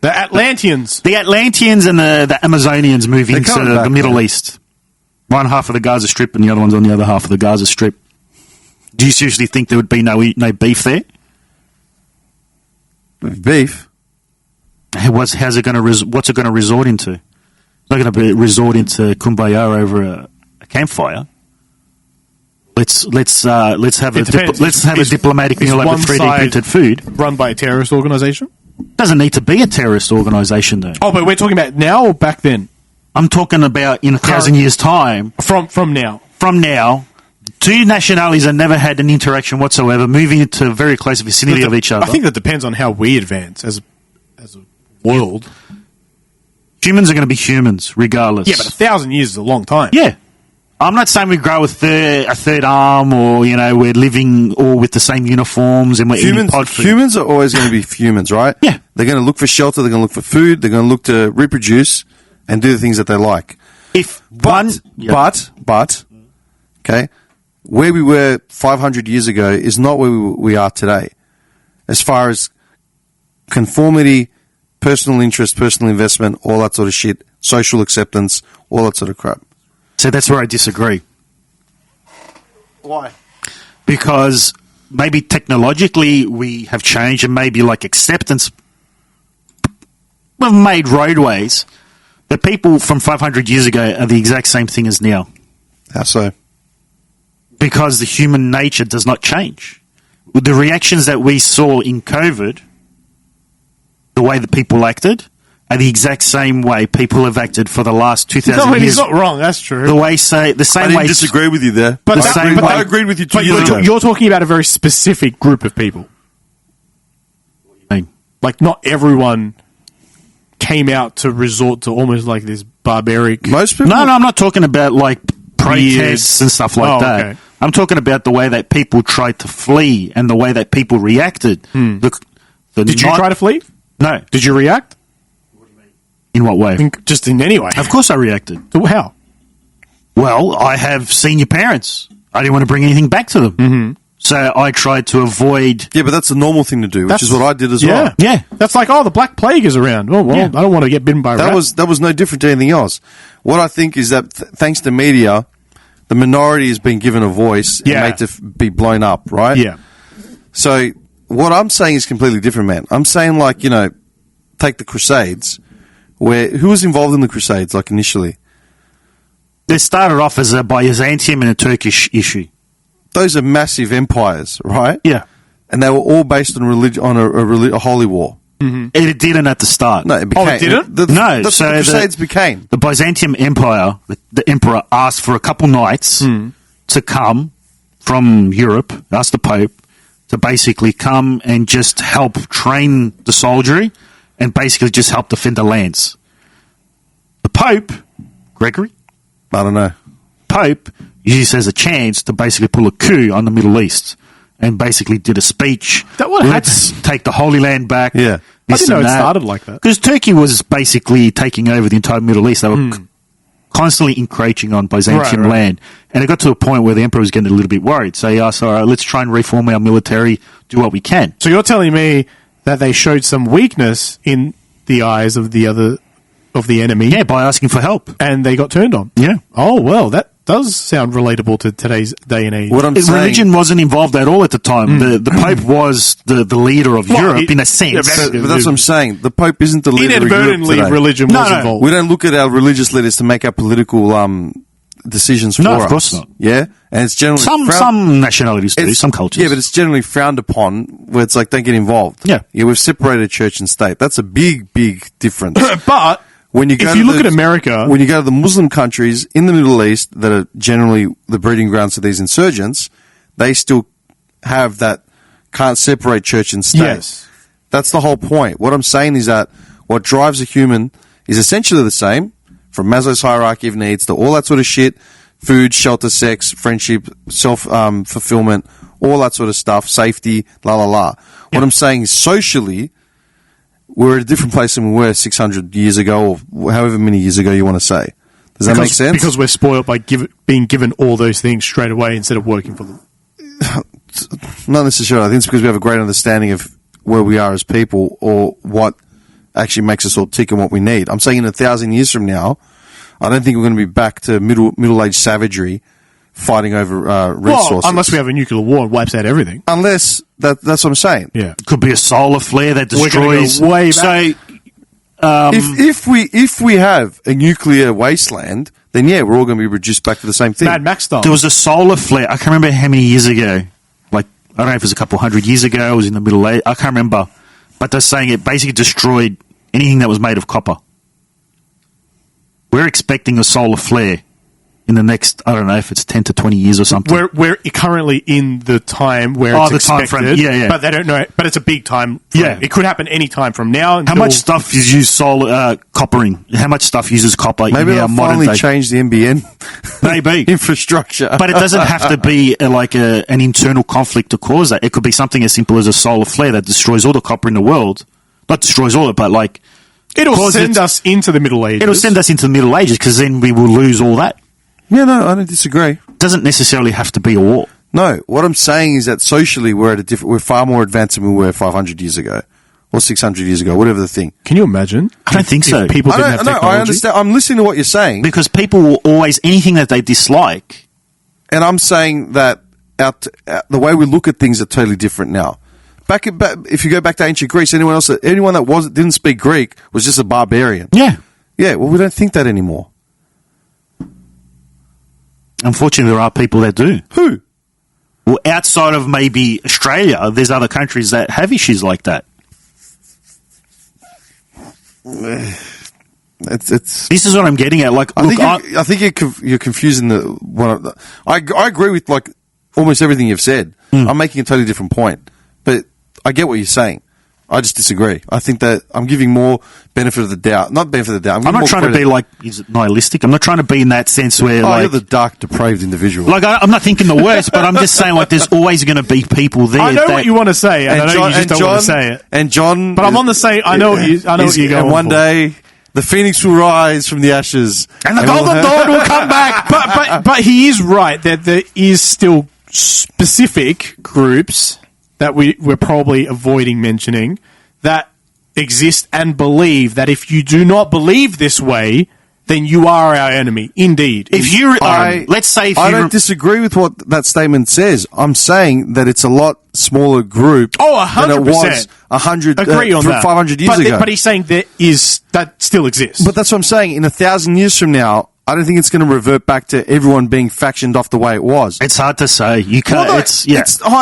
[SPEAKER 3] The Atlanteans.
[SPEAKER 2] The Atlanteans and the Amazonians move into the Middle East. One half of the Gaza Strip and the other one's on the other half of the Gaza Strip. Do you seriously think there would be no beef there?
[SPEAKER 1] Beef.
[SPEAKER 2] How's it going to? What's it going to resort into? It's not going to resort into kumbaya over a campfire. Let's have a diplomatic meal over 3D printed food.
[SPEAKER 3] Run by a terrorist organisation?
[SPEAKER 2] Doesn't need to be a terrorist organisation, though.
[SPEAKER 3] Oh, but we're talking about now or back then?
[SPEAKER 2] I'm talking about in 1,000 years' time.
[SPEAKER 3] From now.
[SPEAKER 2] From now, two nationalities that never had an interaction whatsoever, moving into a very close vicinity of each other.
[SPEAKER 3] I think that depends on how we advance as a world.
[SPEAKER 2] Humans are going to be humans, regardless.
[SPEAKER 3] Yeah, but 1,000 years is a long time.
[SPEAKER 2] Yeah. I'm not saying we grow a third arm, or we're living all with the same uniforms and we're eating pod food.
[SPEAKER 1] Humans are always going to be humans, right?
[SPEAKER 2] Yeah.
[SPEAKER 1] They're going to look for shelter. They're going to look for food. They're going to look to reproduce and do the things that they like. But, okay, where we were 500 years ago is not where we are today. As far as conformity, personal interest, personal investment, all that sort of shit, social acceptance, all that sort of crap.
[SPEAKER 2] So that's where I disagree.
[SPEAKER 1] Why?
[SPEAKER 2] Because maybe technologically we have changed, and maybe like acceptance, we've made roadways. The people from 500 years ago are the exact same thing as now.
[SPEAKER 1] How so?
[SPEAKER 2] Because the human nature does not change. The reactions that we saw in COVID, the way that people acted, are the exact same way people have acted for the last 2,000 years.
[SPEAKER 3] He's not wrong. That's true.
[SPEAKER 1] I didn't disagree with you there.
[SPEAKER 3] But
[SPEAKER 1] I agreed with you 2 years ago.
[SPEAKER 3] You're talking about a very specific group of people. Like, not everyone came out to resort to almost like this barbaric...
[SPEAKER 1] Most people...
[SPEAKER 2] No, I'm not talking about like protests and stuff like that.
[SPEAKER 3] Okay.
[SPEAKER 2] I'm talking about the way that people tried to flee and the way that people reacted.
[SPEAKER 3] Did you try to flee?
[SPEAKER 2] No.
[SPEAKER 3] Did you react?
[SPEAKER 2] In what way?
[SPEAKER 3] Just in any way.
[SPEAKER 2] Of course I reacted.
[SPEAKER 3] How?
[SPEAKER 2] Well, I have senior parents. I didn't want to bring anything back to them. Mm-hmm. So I tried to avoid...
[SPEAKER 1] Yeah, but that's a normal thing to do, which is what I did as well.
[SPEAKER 2] Yeah.
[SPEAKER 3] That's like, the Black Plague is around. Oh, well, I don't want to get bitten by a rat.
[SPEAKER 1] That was no different to anything else. What I think is that thanks to media, the minority has been given a voice and made to be blown up, right?
[SPEAKER 3] Yeah.
[SPEAKER 1] So what I'm saying is completely different, man. I'm saying, like, take the Crusades... who was involved in the Crusades, like, initially?
[SPEAKER 2] They started off as a Byzantium and a Turkish issue.
[SPEAKER 1] Those are massive empires, right?
[SPEAKER 2] Yeah.
[SPEAKER 1] And they were all based on a holy war.
[SPEAKER 2] Mm-hmm. It didn't at the start.
[SPEAKER 1] No, it became.
[SPEAKER 3] it didn't?
[SPEAKER 2] No.
[SPEAKER 1] That's what the Crusades became.
[SPEAKER 2] The Byzantium Empire, the emperor asked for a couple knights to come from Europe, asked the Pope, to basically come and just help train the soldiery and basically just help defend the lands. The Pope, Gregory?
[SPEAKER 1] I don't know.
[SPEAKER 2] Pope used this as a chance to basically pull a coup on the Middle East and basically did a speech. Let's take the Holy Land back.
[SPEAKER 1] Yeah.
[SPEAKER 3] I didn't know it started like that.
[SPEAKER 2] Because Turkey was basically taking over the entire Middle East. They were constantly encroaching on Byzantium land. And it got to a point where the emperor was getting a little bit worried. So he asked, all right, let's try and reform our military, do what we can.
[SPEAKER 3] So you're telling me that they showed some weakness in the eyes of the enemy.
[SPEAKER 2] Yeah, by asking for help.
[SPEAKER 3] And they got turned on.
[SPEAKER 2] Yeah.
[SPEAKER 3] Oh, well, that does sound relatable to today's day and age.
[SPEAKER 1] What I'm saying,
[SPEAKER 2] religion wasn't involved at all at the time. The Pope was the leader of Europe in a sense.
[SPEAKER 1] but that's what I'm saying. The Pope isn't the leader of Europe today.
[SPEAKER 3] Religion was involved.
[SPEAKER 1] We don't look at our religious leaders to make our political decisions for us.
[SPEAKER 2] No, of course not.
[SPEAKER 1] Yeah? And it's generally...
[SPEAKER 2] Some nationalities do, some cultures.
[SPEAKER 1] Yeah, but it's generally frowned upon where it's like, don't get involved.
[SPEAKER 2] Yeah.
[SPEAKER 1] We've separated church and state. That's a big, big difference.
[SPEAKER 3] But...
[SPEAKER 1] If
[SPEAKER 3] you look at America...
[SPEAKER 1] When you go to the Muslim countries in the Middle East that are generally the breeding grounds for these insurgents, they still have that can't separate church and state.
[SPEAKER 3] Yes.
[SPEAKER 1] That's the whole point. What I'm saying is that what drives a human is essentially the same, from Maslow's hierarchy of needs to all that sort of shit, food, shelter, sex, friendship, self-fulfillment, all that sort of stuff, safety, la la la. What I'm saying is socially... we're at a different place than we were 600 years ago or however many years ago you want to say. Does that make sense?
[SPEAKER 3] Because we're spoiled by being given all those things straight away instead of working for them.
[SPEAKER 1] Not necessarily. I think it's because we have a great understanding of where we are as people or what actually makes us all tick and what we need. I'm saying in 1,000 years from now, I don't think we're going to be back to middle-aged savagery fighting over resources.
[SPEAKER 3] Well, unless we have a nuclear war and wipes out everything.
[SPEAKER 1] Unless that's what I'm saying.
[SPEAKER 3] Yeah.
[SPEAKER 2] Could be a solar flare that
[SPEAKER 3] We're gonna
[SPEAKER 2] destroys.
[SPEAKER 3] go way back.
[SPEAKER 2] So,
[SPEAKER 1] If we have a nuclear wasteland, then yeah, we're all going to be reduced back to the same thing.
[SPEAKER 3] Mad Max style.
[SPEAKER 2] there was a solar flare. I can't remember how many years ago. Like, I don't know if it was a couple hundred years ago. It was in the Middle Ages. I can't remember. But they're saying it basically destroyed anything that was made of copper. We're expecting a solar flare in the next, I don't know if it's 10 to 20 years or something.
[SPEAKER 3] We're currently in the time where it's
[SPEAKER 2] the time
[SPEAKER 3] expected.
[SPEAKER 2] frame. Yeah.
[SPEAKER 3] But they don't know. But it's a big time frame.
[SPEAKER 2] Yeah.
[SPEAKER 3] It could happen any time from now until...
[SPEAKER 2] How much stuff is used solar coppering? How much stuff uses copper
[SPEAKER 1] Maybe
[SPEAKER 2] in
[SPEAKER 1] they'll
[SPEAKER 2] our modern
[SPEAKER 1] finally
[SPEAKER 2] day?
[SPEAKER 1] change the NBN
[SPEAKER 2] Maybe.
[SPEAKER 1] infrastructure.
[SPEAKER 2] But it doesn't have to be an internal conflict to cause that. It could be something as simple as a solar flare that destroys all the copper in the world. Not destroys all of it, but like...
[SPEAKER 3] It'll send us into the Middle Ages.
[SPEAKER 2] It'll send us into the Middle Ages because then we will lose all that.
[SPEAKER 1] Yeah, no, I don't disagree.
[SPEAKER 2] It doesn't necessarily have to be a war.
[SPEAKER 1] No, what I'm saying is that socially we're far more advanced than we were 500 years ago or 600 years ago, whatever the thing.
[SPEAKER 3] Can you imagine?
[SPEAKER 2] I don't think so.
[SPEAKER 3] If people didn't have technology.
[SPEAKER 1] I understand. I'm listening to what you're saying,
[SPEAKER 2] Because people will always, anything that they dislike.
[SPEAKER 1] and I'm saying that the way we look at things are totally different now. If you go back to ancient Greece, anyone that didn't speak Greek was just a barbarian.
[SPEAKER 2] Yeah.
[SPEAKER 1] Yeah, well, we don't think that anymore.
[SPEAKER 2] Unfortunately, there are people that do.
[SPEAKER 1] Who?
[SPEAKER 2] Well, outside of maybe Australia, there's other countries that have issues like that.
[SPEAKER 1] It's.
[SPEAKER 2] This is what I'm getting at. Like,
[SPEAKER 1] I think you're confusing the one. I agree with like almost everything you've said. I'm making a totally different point, but I get what you're saying. I just disagree. I think that I'm giving more benefit of the doubt. Not benefit of the doubt.
[SPEAKER 2] I'm not trying to be like, is it nihilistic? I'm not trying to be in that sense where
[SPEAKER 1] you're the dark, depraved individual.
[SPEAKER 2] Like, I'm not thinking the worst, but I'm just saying, like, there's always going to be people there.
[SPEAKER 3] I know what you want to say, and I know you just don't want to say it.
[SPEAKER 1] And John,
[SPEAKER 3] but I'm on the same. I know what you're going
[SPEAKER 1] And one
[SPEAKER 3] for.
[SPEAKER 1] day, the phoenix will rise from the ashes,
[SPEAKER 2] And the Golden Dawn will come back.
[SPEAKER 3] But he is right that there is still specific groups that we're probably avoiding mentioning that exist and believe that if you do not believe this way, then you are our enemy. Indeed.
[SPEAKER 2] If you, let's say, if
[SPEAKER 1] I
[SPEAKER 2] you
[SPEAKER 1] don't disagree with what that statement says. I'm saying that it's a lot smaller group.
[SPEAKER 3] Oh, 100%.
[SPEAKER 1] Than it was 100,
[SPEAKER 3] agree on that.
[SPEAKER 1] 500 years ago.
[SPEAKER 3] But he's saying that still exists.
[SPEAKER 1] But that's what I'm saying. In 1,000 years from now, I don't think it's going to revert back to everyone being factioned off the way it was.
[SPEAKER 2] It's hard to say. You can't.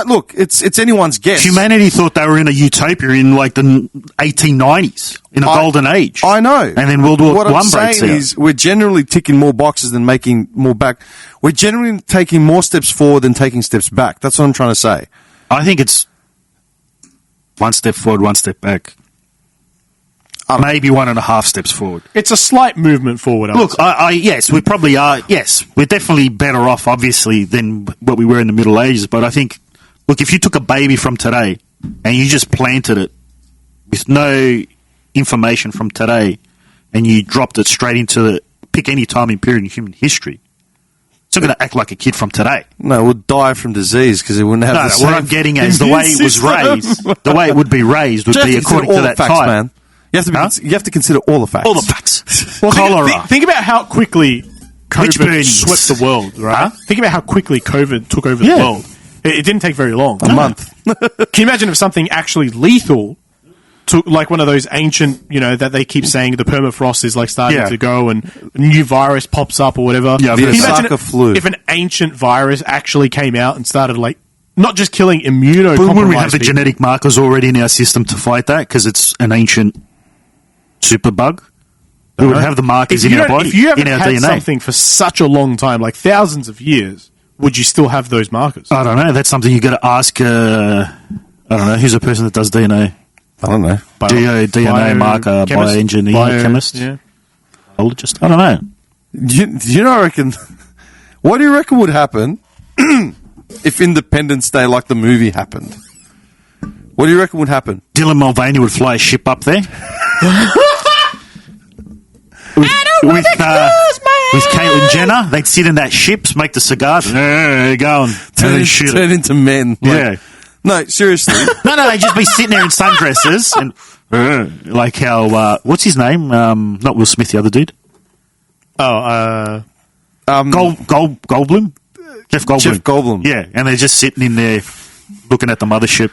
[SPEAKER 1] Look, it's anyone's guess.
[SPEAKER 2] Humanity thought they were in a utopia in like the 1890s, in a golden age.
[SPEAKER 1] I know.
[SPEAKER 2] And then World War
[SPEAKER 1] what
[SPEAKER 2] I
[SPEAKER 1] I'm
[SPEAKER 2] breaks
[SPEAKER 1] saying
[SPEAKER 2] out.
[SPEAKER 1] is we're generally ticking more boxes than making more back. We're generally taking more steps forward than taking steps back. That's what I'm trying to say.
[SPEAKER 2] I think it's one step forward, one step back. Maybe 1.5 steps forward.
[SPEAKER 3] It's a slight movement forward.
[SPEAKER 2] Look, yes, we probably are. Yes, we're definitely better off, obviously, than what we were in the Middle Ages. But I think, look, if you took a baby from today and you just planted it with no information from today and you dropped it straight into pick any time in period in human history, it's not going to act like a kid from today.
[SPEAKER 1] No, it would die from disease because it wouldn't have the same
[SPEAKER 2] what I'm getting at is the way it was raised, the way it would be raised would be according to that
[SPEAKER 1] facts,
[SPEAKER 2] time.
[SPEAKER 1] Man. You have to consider all the facts.
[SPEAKER 2] All the facts.
[SPEAKER 3] Well,
[SPEAKER 2] Cholera.
[SPEAKER 3] Think about how quickly COVID swept the world, right? Think about how quickly COVID took over the world. It didn't take very long.
[SPEAKER 1] A month.
[SPEAKER 3] Can you imagine if something actually lethal took, like one of those ancient, that they keep saying the permafrost is like starting to go and a new virus pops up or whatever?
[SPEAKER 2] Yeah,
[SPEAKER 1] the Osaka flu.
[SPEAKER 3] If an ancient virus actually came out and started like not just killing immunocompromised
[SPEAKER 2] But wouldn't we have the
[SPEAKER 3] people.
[SPEAKER 2] genetic markers already in our system to fight that because it's an ancient superbug? We would have the markers in our body,
[SPEAKER 3] if you haven't
[SPEAKER 2] in our
[SPEAKER 3] had
[SPEAKER 2] DNA.
[SPEAKER 3] something for such a long time, like thousands of years, would you still have those markers?
[SPEAKER 2] I don't know. That's something you got to ask. I don't know. Who's the person that does DNA?
[SPEAKER 1] I don't know.
[SPEAKER 2] DNA marker, bioengineer, chemist, biologist. I don't know.
[SPEAKER 1] Do you know? I reckon. What do you reckon would happen if Independence Day, like the movie, happened? What do you reckon would happen?
[SPEAKER 2] Dylan Mulvaney would fly a ship up there. with Caitlyn Jenner, they'd sit in that ship, smoke the cigars, go and
[SPEAKER 1] turn into men.
[SPEAKER 2] Yeah.
[SPEAKER 1] No, seriously.
[SPEAKER 2] No, they'd just be sitting there in sundresses and like how what's his name? Not Will Smith, the other dude.
[SPEAKER 3] Oh,
[SPEAKER 2] Goldblum. Jeff Goldblum.
[SPEAKER 1] Jeff Goldblum.
[SPEAKER 2] Yeah, and they're just sitting in there looking at the mothership.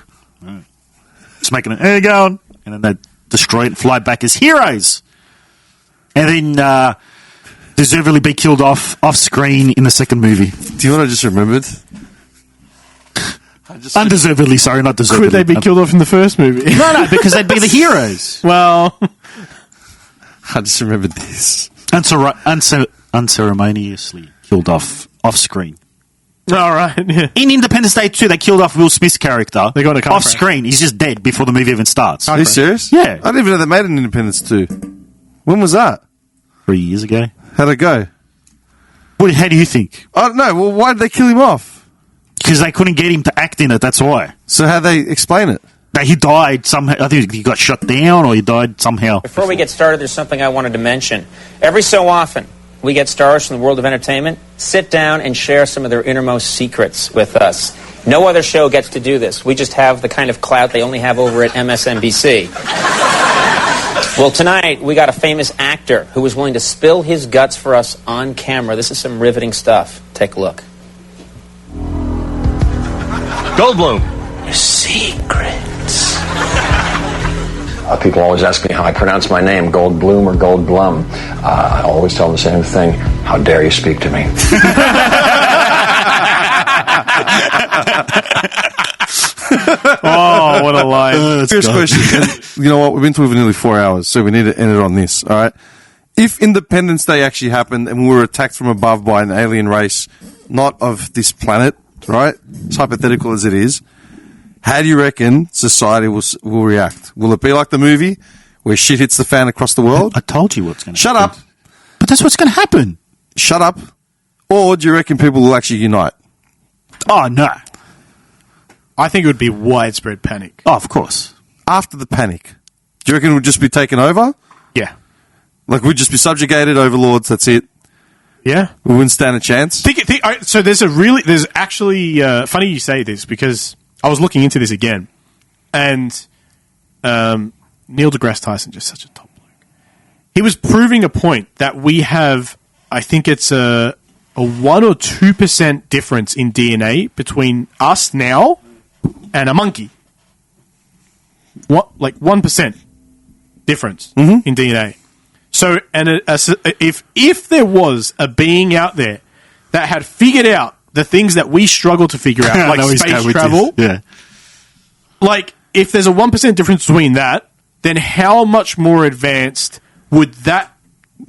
[SPEAKER 2] Just making it, there you go. And then they destroy it and fly back as heroes. And then deservedly be killed off screen in the second movie.
[SPEAKER 1] Do you know what I just remembered?
[SPEAKER 2] Undeservedly, sorry, not deservedly.
[SPEAKER 3] Could they be killed off in the first movie?
[SPEAKER 2] No, because they'd be the heroes.
[SPEAKER 3] Well,
[SPEAKER 1] I just remembered this.
[SPEAKER 2] Unceremoniously killed off screen.
[SPEAKER 3] all right. Yeah.
[SPEAKER 2] In Independence Day 2, they killed off Will Smith's character.
[SPEAKER 3] They got in a car
[SPEAKER 2] off
[SPEAKER 3] crash.
[SPEAKER 2] screen. He's just dead before the movie even starts.
[SPEAKER 1] Are you serious?
[SPEAKER 2] Yeah.
[SPEAKER 1] I didn't even know they made an Independence 2. When was that?
[SPEAKER 2] 3 years ago.
[SPEAKER 1] How'd it go?
[SPEAKER 2] How do you think?
[SPEAKER 1] I don't know. Well, why did they kill him off?
[SPEAKER 2] Because they couldn't get him to act in it, that's why.
[SPEAKER 1] So how'd they explain it?
[SPEAKER 2] That he died somehow. I think he got shot down or he died somehow.
[SPEAKER 5] Before we get started, there's something I wanted to mention. Every so often, we get stars from the world of entertainment sit down and share some of their innermost secrets with us. No other show gets to do this. We just have the kind of clout they only have over at MSNBC. Well, tonight, we got a famous actor who was willing to spill his guts for us on camera. This is some riveting stuff. Take a look.
[SPEAKER 6] Goldblum.
[SPEAKER 5] Secrets.
[SPEAKER 6] People always ask me how I pronounce my name, Goldblum or Goldblum. I always tell them the same thing. How dare you speak to me?
[SPEAKER 3] Oh, what a lie.
[SPEAKER 1] Serious question. And you know what? We've been talking for nearly 4 hours, so we need to end it on this, all right? If Independence Day actually happened and we were attacked from above by an alien race, not of this planet, right? As hypothetical as it is, how do you reckon society will react? Will it be like the movie where shit hits the fan across the world?
[SPEAKER 2] I told you what's going to
[SPEAKER 1] Shut
[SPEAKER 2] happen.
[SPEAKER 1] up.
[SPEAKER 2] But that's what's going to happen.
[SPEAKER 1] Shut up. Or do you reckon people will actually unite?
[SPEAKER 2] Oh, no.
[SPEAKER 3] I think it would be widespread panic.
[SPEAKER 2] Oh, of course.
[SPEAKER 1] After the panic, do you reckon it would just be taken over?
[SPEAKER 3] Yeah.
[SPEAKER 1] Like we'd just be subjugated, overlords, that's it?
[SPEAKER 3] Yeah.
[SPEAKER 1] We wouldn't stand a chance?
[SPEAKER 3] So there's actually, funny you say this because I was looking into this again, and Neil deGrasse Tyson, just such a top bloke. He was proving a point that we have, I think it's a 1 or 2% difference in DNA between us now and a monkey. What, like 1% difference in DNA. So, and if there was a being out there that had figured out the things that we struggle to figure out, like space travel, like if there's a 1% difference between that, then how much more advanced would that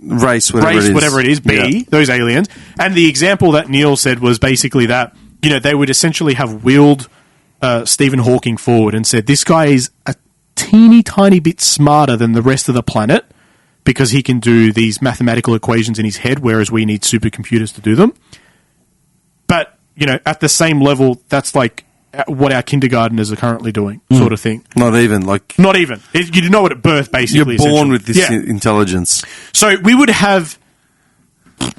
[SPEAKER 1] race, whatever
[SPEAKER 3] it is, be, those aliens? And the example that Neil said was basically that, you know, they would essentially have wheeled Stephen Hawking forward and said, this guy is a teeny tiny bit smarter than the rest of the planet because he can do these mathematical equations in his head, whereas we need supercomputers to do them. But, you know, at the same level, that's like what our kindergarteners are currently doing, sort of thing.
[SPEAKER 1] Not even.
[SPEAKER 3] You know it at birth, basically.
[SPEAKER 1] You're born with this intelligence.
[SPEAKER 3] So we would have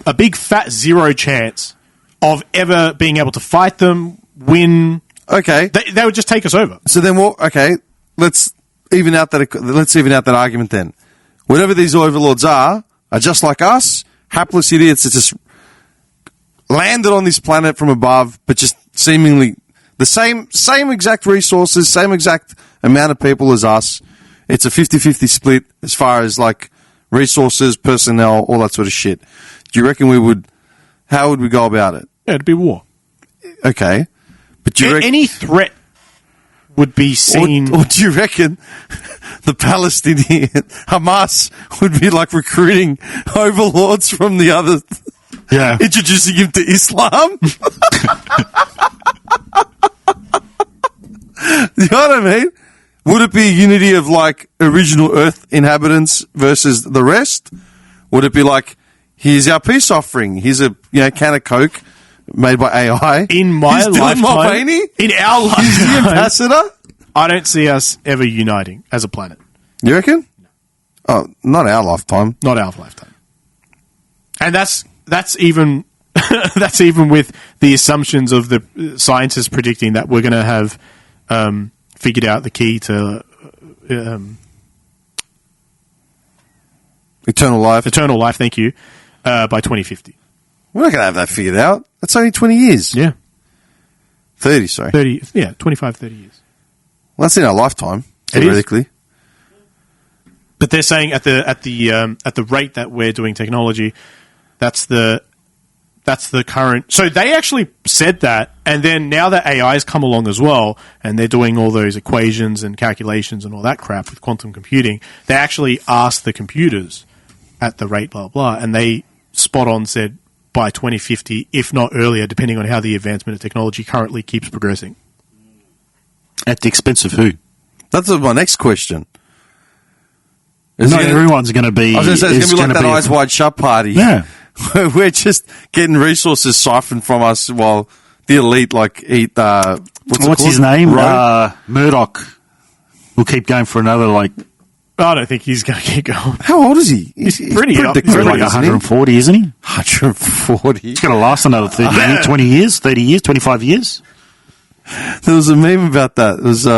[SPEAKER 3] a big fat zero chance of ever being able to fight them, win.
[SPEAKER 1] Okay.
[SPEAKER 3] They would just take us over.
[SPEAKER 1] So then what? Okay, let's even out that argument then. Whatever these overlords are just like us, hapless idiots that just landed on this planet from above, but just seemingly the same exact resources, same exact amount of people as us. It's a 50-50 split as far as like resources, personnel, all that sort of shit. Do you reckon how would we go about it?
[SPEAKER 3] Yeah, it'd be war.
[SPEAKER 1] Okay. But do you
[SPEAKER 3] any threat would be seen...
[SPEAKER 1] Or do you reckon the Palestinian Hamas would be like recruiting overlords from the other...
[SPEAKER 2] Yeah.
[SPEAKER 1] Introducing him to Islam? You know what I mean? Would it be a unity of like original Earth inhabitants versus the rest? Would it be like, here's our peace offering, here's a can of Coke made by AI.
[SPEAKER 3] In my lifetime, in our lifetime,
[SPEAKER 1] he's the ambassador.
[SPEAKER 3] I don't see us ever uniting as a planet.
[SPEAKER 1] You reckon? Oh, not our lifetime.
[SPEAKER 3] Not our lifetime. And that's even that's even with the assumptions of the scientists predicting that we're going to have figured out the key to
[SPEAKER 1] eternal life.
[SPEAKER 3] Eternal life. Thank you. By 2050.
[SPEAKER 1] We're not going to have that figured out. That's only 20 years.
[SPEAKER 3] Yeah.
[SPEAKER 1] 30, sorry.
[SPEAKER 3] 30, 25, 30 years.
[SPEAKER 1] Well, that's in our lifetime,
[SPEAKER 3] It is.
[SPEAKER 1] theoretically.
[SPEAKER 3] But they're saying at the rate that we're doing technology, that's the current. So they actually said that, and then now that AI's come along as well, and they're doing all those equations and calculations and all that crap with quantum computing, they actually asked the computers at the rate blah blah, and they spot on said by 2050, if not earlier, depending on how the advancement of technology currently keeps progressing.
[SPEAKER 2] At the expense of who?
[SPEAKER 1] That's my next question.
[SPEAKER 2] Everyone's going to be...
[SPEAKER 1] I was going to say, it's going to be like that Eyes Wide Shut party.
[SPEAKER 2] Yeah.
[SPEAKER 1] We're just getting resources siphoned from us while the elite, eat...
[SPEAKER 2] what's his name? Murdoch. We'll keep going for another,
[SPEAKER 3] I don't think he's going to keep going.
[SPEAKER 1] How old is he?
[SPEAKER 3] He's pretty up.
[SPEAKER 1] decrepit,
[SPEAKER 2] He's like 140, isn't he?
[SPEAKER 1] 140.
[SPEAKER 2] He's going to last another 30 years, 20 years, 30 years, 25 years.
[SPEAKER 1] There was a meme about that. It was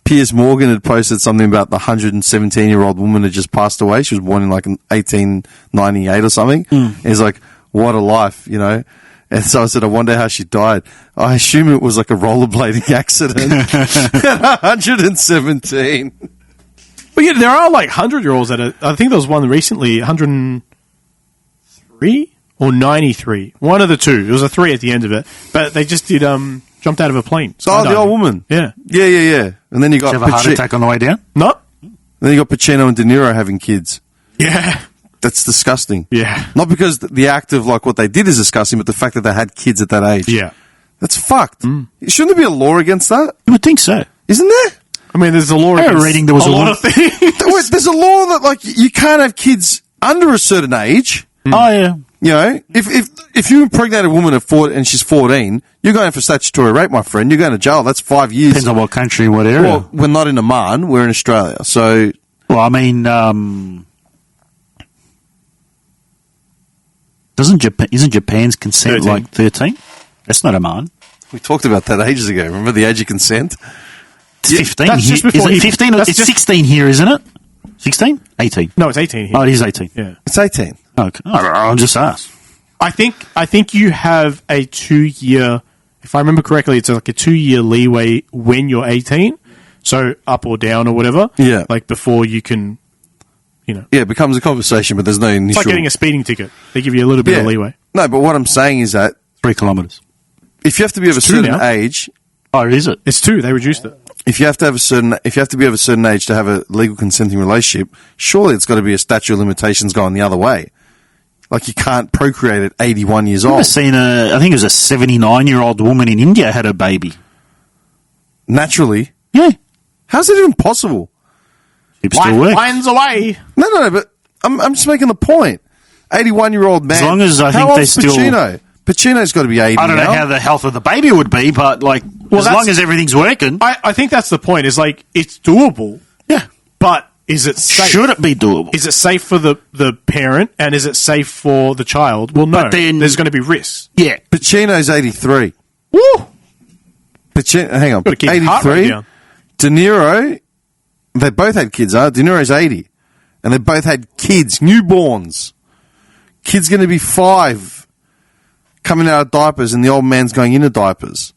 [SPEAKER 1] Piers Morgan had posted something about the 117-year-old woman had just passed away. She was born in 1898 or something. And he's like, what a life, you know? And so I said, I wonder how she died. I assume it was like a rollerblading accident at 117.
[SPEAKER 3] But yeah, there are 100-year-olds that are, I think there was one recently, 103 or 93. One of the two. It was a 3 at the end of it. But they just did, jumped out of a plane.
[SPEAKER 1] Oh, the old woman.
[SPEAKER 3] Yeah.
[SPEAKER 1] Yeah. And then you got
[SPEAKER 2] Did you have a heart attack on the way down?
[SPEAKER 3] No?
[SPEAKER 1] Then you got Pacino and De Niro having kids.
[SPEAKER 3] Yeah.
[SPEAKER 1] That's disgusting.
[SPEAKER 3] Yeah.
[SPEAKER 1] Not because the act of what they did is disgusting, but the fact that they had kids at that age.
[SPEAKER 3] Yeah.
[SPEAKER 1] That's fucked. Shouldn't there be a law against that?
[SPEAKER 2] You would think so.
[SPEAKER 1] Isn't there?
[SPEAKER 3] I mean, there's a law
[SPEAKER 2] I
[SPEAKER 3] against
[SPEAKER 2] remember reading there was
[SPEAKER 3] a
[SPEAKER 2] a
[SPEAKER 3] lot
[SPEAKER 2] law-
[SPEAKER 3] of things.
[SPEAKER 1] Wait, there's a law that you can't have kids under a certain age.
[SPEAKER 2] Oh, yeah.
[SPEAKER 1] You know, if you impregnate a woman and she's 14, you're going for statutory rape, my friend. You're going to jail. That's 5 years.
[SPEAKER 2] Depends on what country, what area.
[SPEAKER 1] Well, we're not in Oman. We're in Australia. So,
[SPEAKER 2] Well, I mean, isn't Japan's consent
[SPEAKER 3] 13.
[SPEAKER 2] 13? That's not Oman.
[SPEAKER 1] we talked about that ages ago. Remember the age of consent?
[SPEAKER 2] It's 15.
[SPEAKER 3] that's just
[SPEAKER 2] Is
[SPEAKER 3] before
[SPEAKER 2] it
[SPEAKER 3] he-
[SPEAKER 2] 15?
[SPEAKER 3] that's
[SPEAKER 2] It's
[SPEAKER 3] just-
[SPEAKER 2] 16 here, isn't it? 16? 18.
[SPEAKER 3] No, it's 18 here.
[SPEAKER 2] Oh, it is 18.
[SPEAKER 3] Yeah.
[SPEAKER 1] It's 18.
[SPEAKER 2] Okay. I'll just ask.
[SPEAKER 3] I think you have a 2-year, if I remember correctly, it's like a 2-year leeway when you're 18. So up or down or whatever.
[SPEAKER 1] Yeah.
[SPEAKER 3] Before you can,
[SPEAKER 1] Yeah, it becomes a conversation, but there's no initial...
[SPEAKER 3] It's like getting a speeding ticket. They give you a little bit of leeway.
[SPEAKER 1] No, but what I'm saying is that
[SPEAKER 2] 3 kilometres.
[SPEAKER 1] if you have to be of a
[SPEAKER 3] It's 2
[SPEAKER 1] certain
[SPEAKER 3] now.
[SPEAKER 1] age,
[SPEAKER 2] Oh, is it?
[SPEAKER 3] It's 2. They reduced it.
[SPEAKER 1] if you have to be of a certain age to have a legal consenting relationship, surely it's got to be a statute of limitations going the other way. You can't procreate at 81 years
[SPEAKER 2] I've
[SPEAKER 1] old.
[SPEAKER 2] seen I think it was a 79-year-old woman in India had a baby.
[SPEAKER 1] Naturally.
[SPEAKER 2] Yeah.
[SPEAKER 1] How's that even possible?
[SPEAKER 2] It still works.
[SPEAKER 3] Finds a way.
[SPEAKER 1] No, but I'm just making the point. 81-year-old man.
[SPEAKER 2] As long as I think
[SPEAKER 1] how
[SPEAKER 2] they
[SPEAKER 1] old's
[SPEAKER 2] still-
[SPEAKER 1] Pacino? Pacino's got to be 80
[SPEAKER 2] I don't know
[SPEAKER 1] now.
[SPEAKER 2] how the health of the baby would be, but as
[SPEAKER 3] that's-
[SPEAKER 2] long as everything's working,
[SPEAKER 3] I think that's the point. Is it's doable,
[SPEAKER 2] yeah.
[SPEAKER 3] but is it safe?
[SPEAKER 2] Should it be doable?
[SPEAKER 3] Is it safe for the parent, and is it safe for the child? Well, no.
[SPEAKER 2] But then-
[SPEAKER 3] there's going to be risks.
[SPEAKER 2] Yeah.
[SPEAKER 1] Pacino's 83.
[SPEAKER 3] Woo!
[SPEAKER 1] Hang on.
[SPEAKER 3] Got to keep your heart rate
[SPEAKER 1] 83.
[SPEAKER 3] down.
[SPEAKER 1] De Niro, they both had kids, huh? De Niro's 80. And they both had kids, newborns. Kid's going to be 5. Coming out of diapers, and the old man's going into diapers.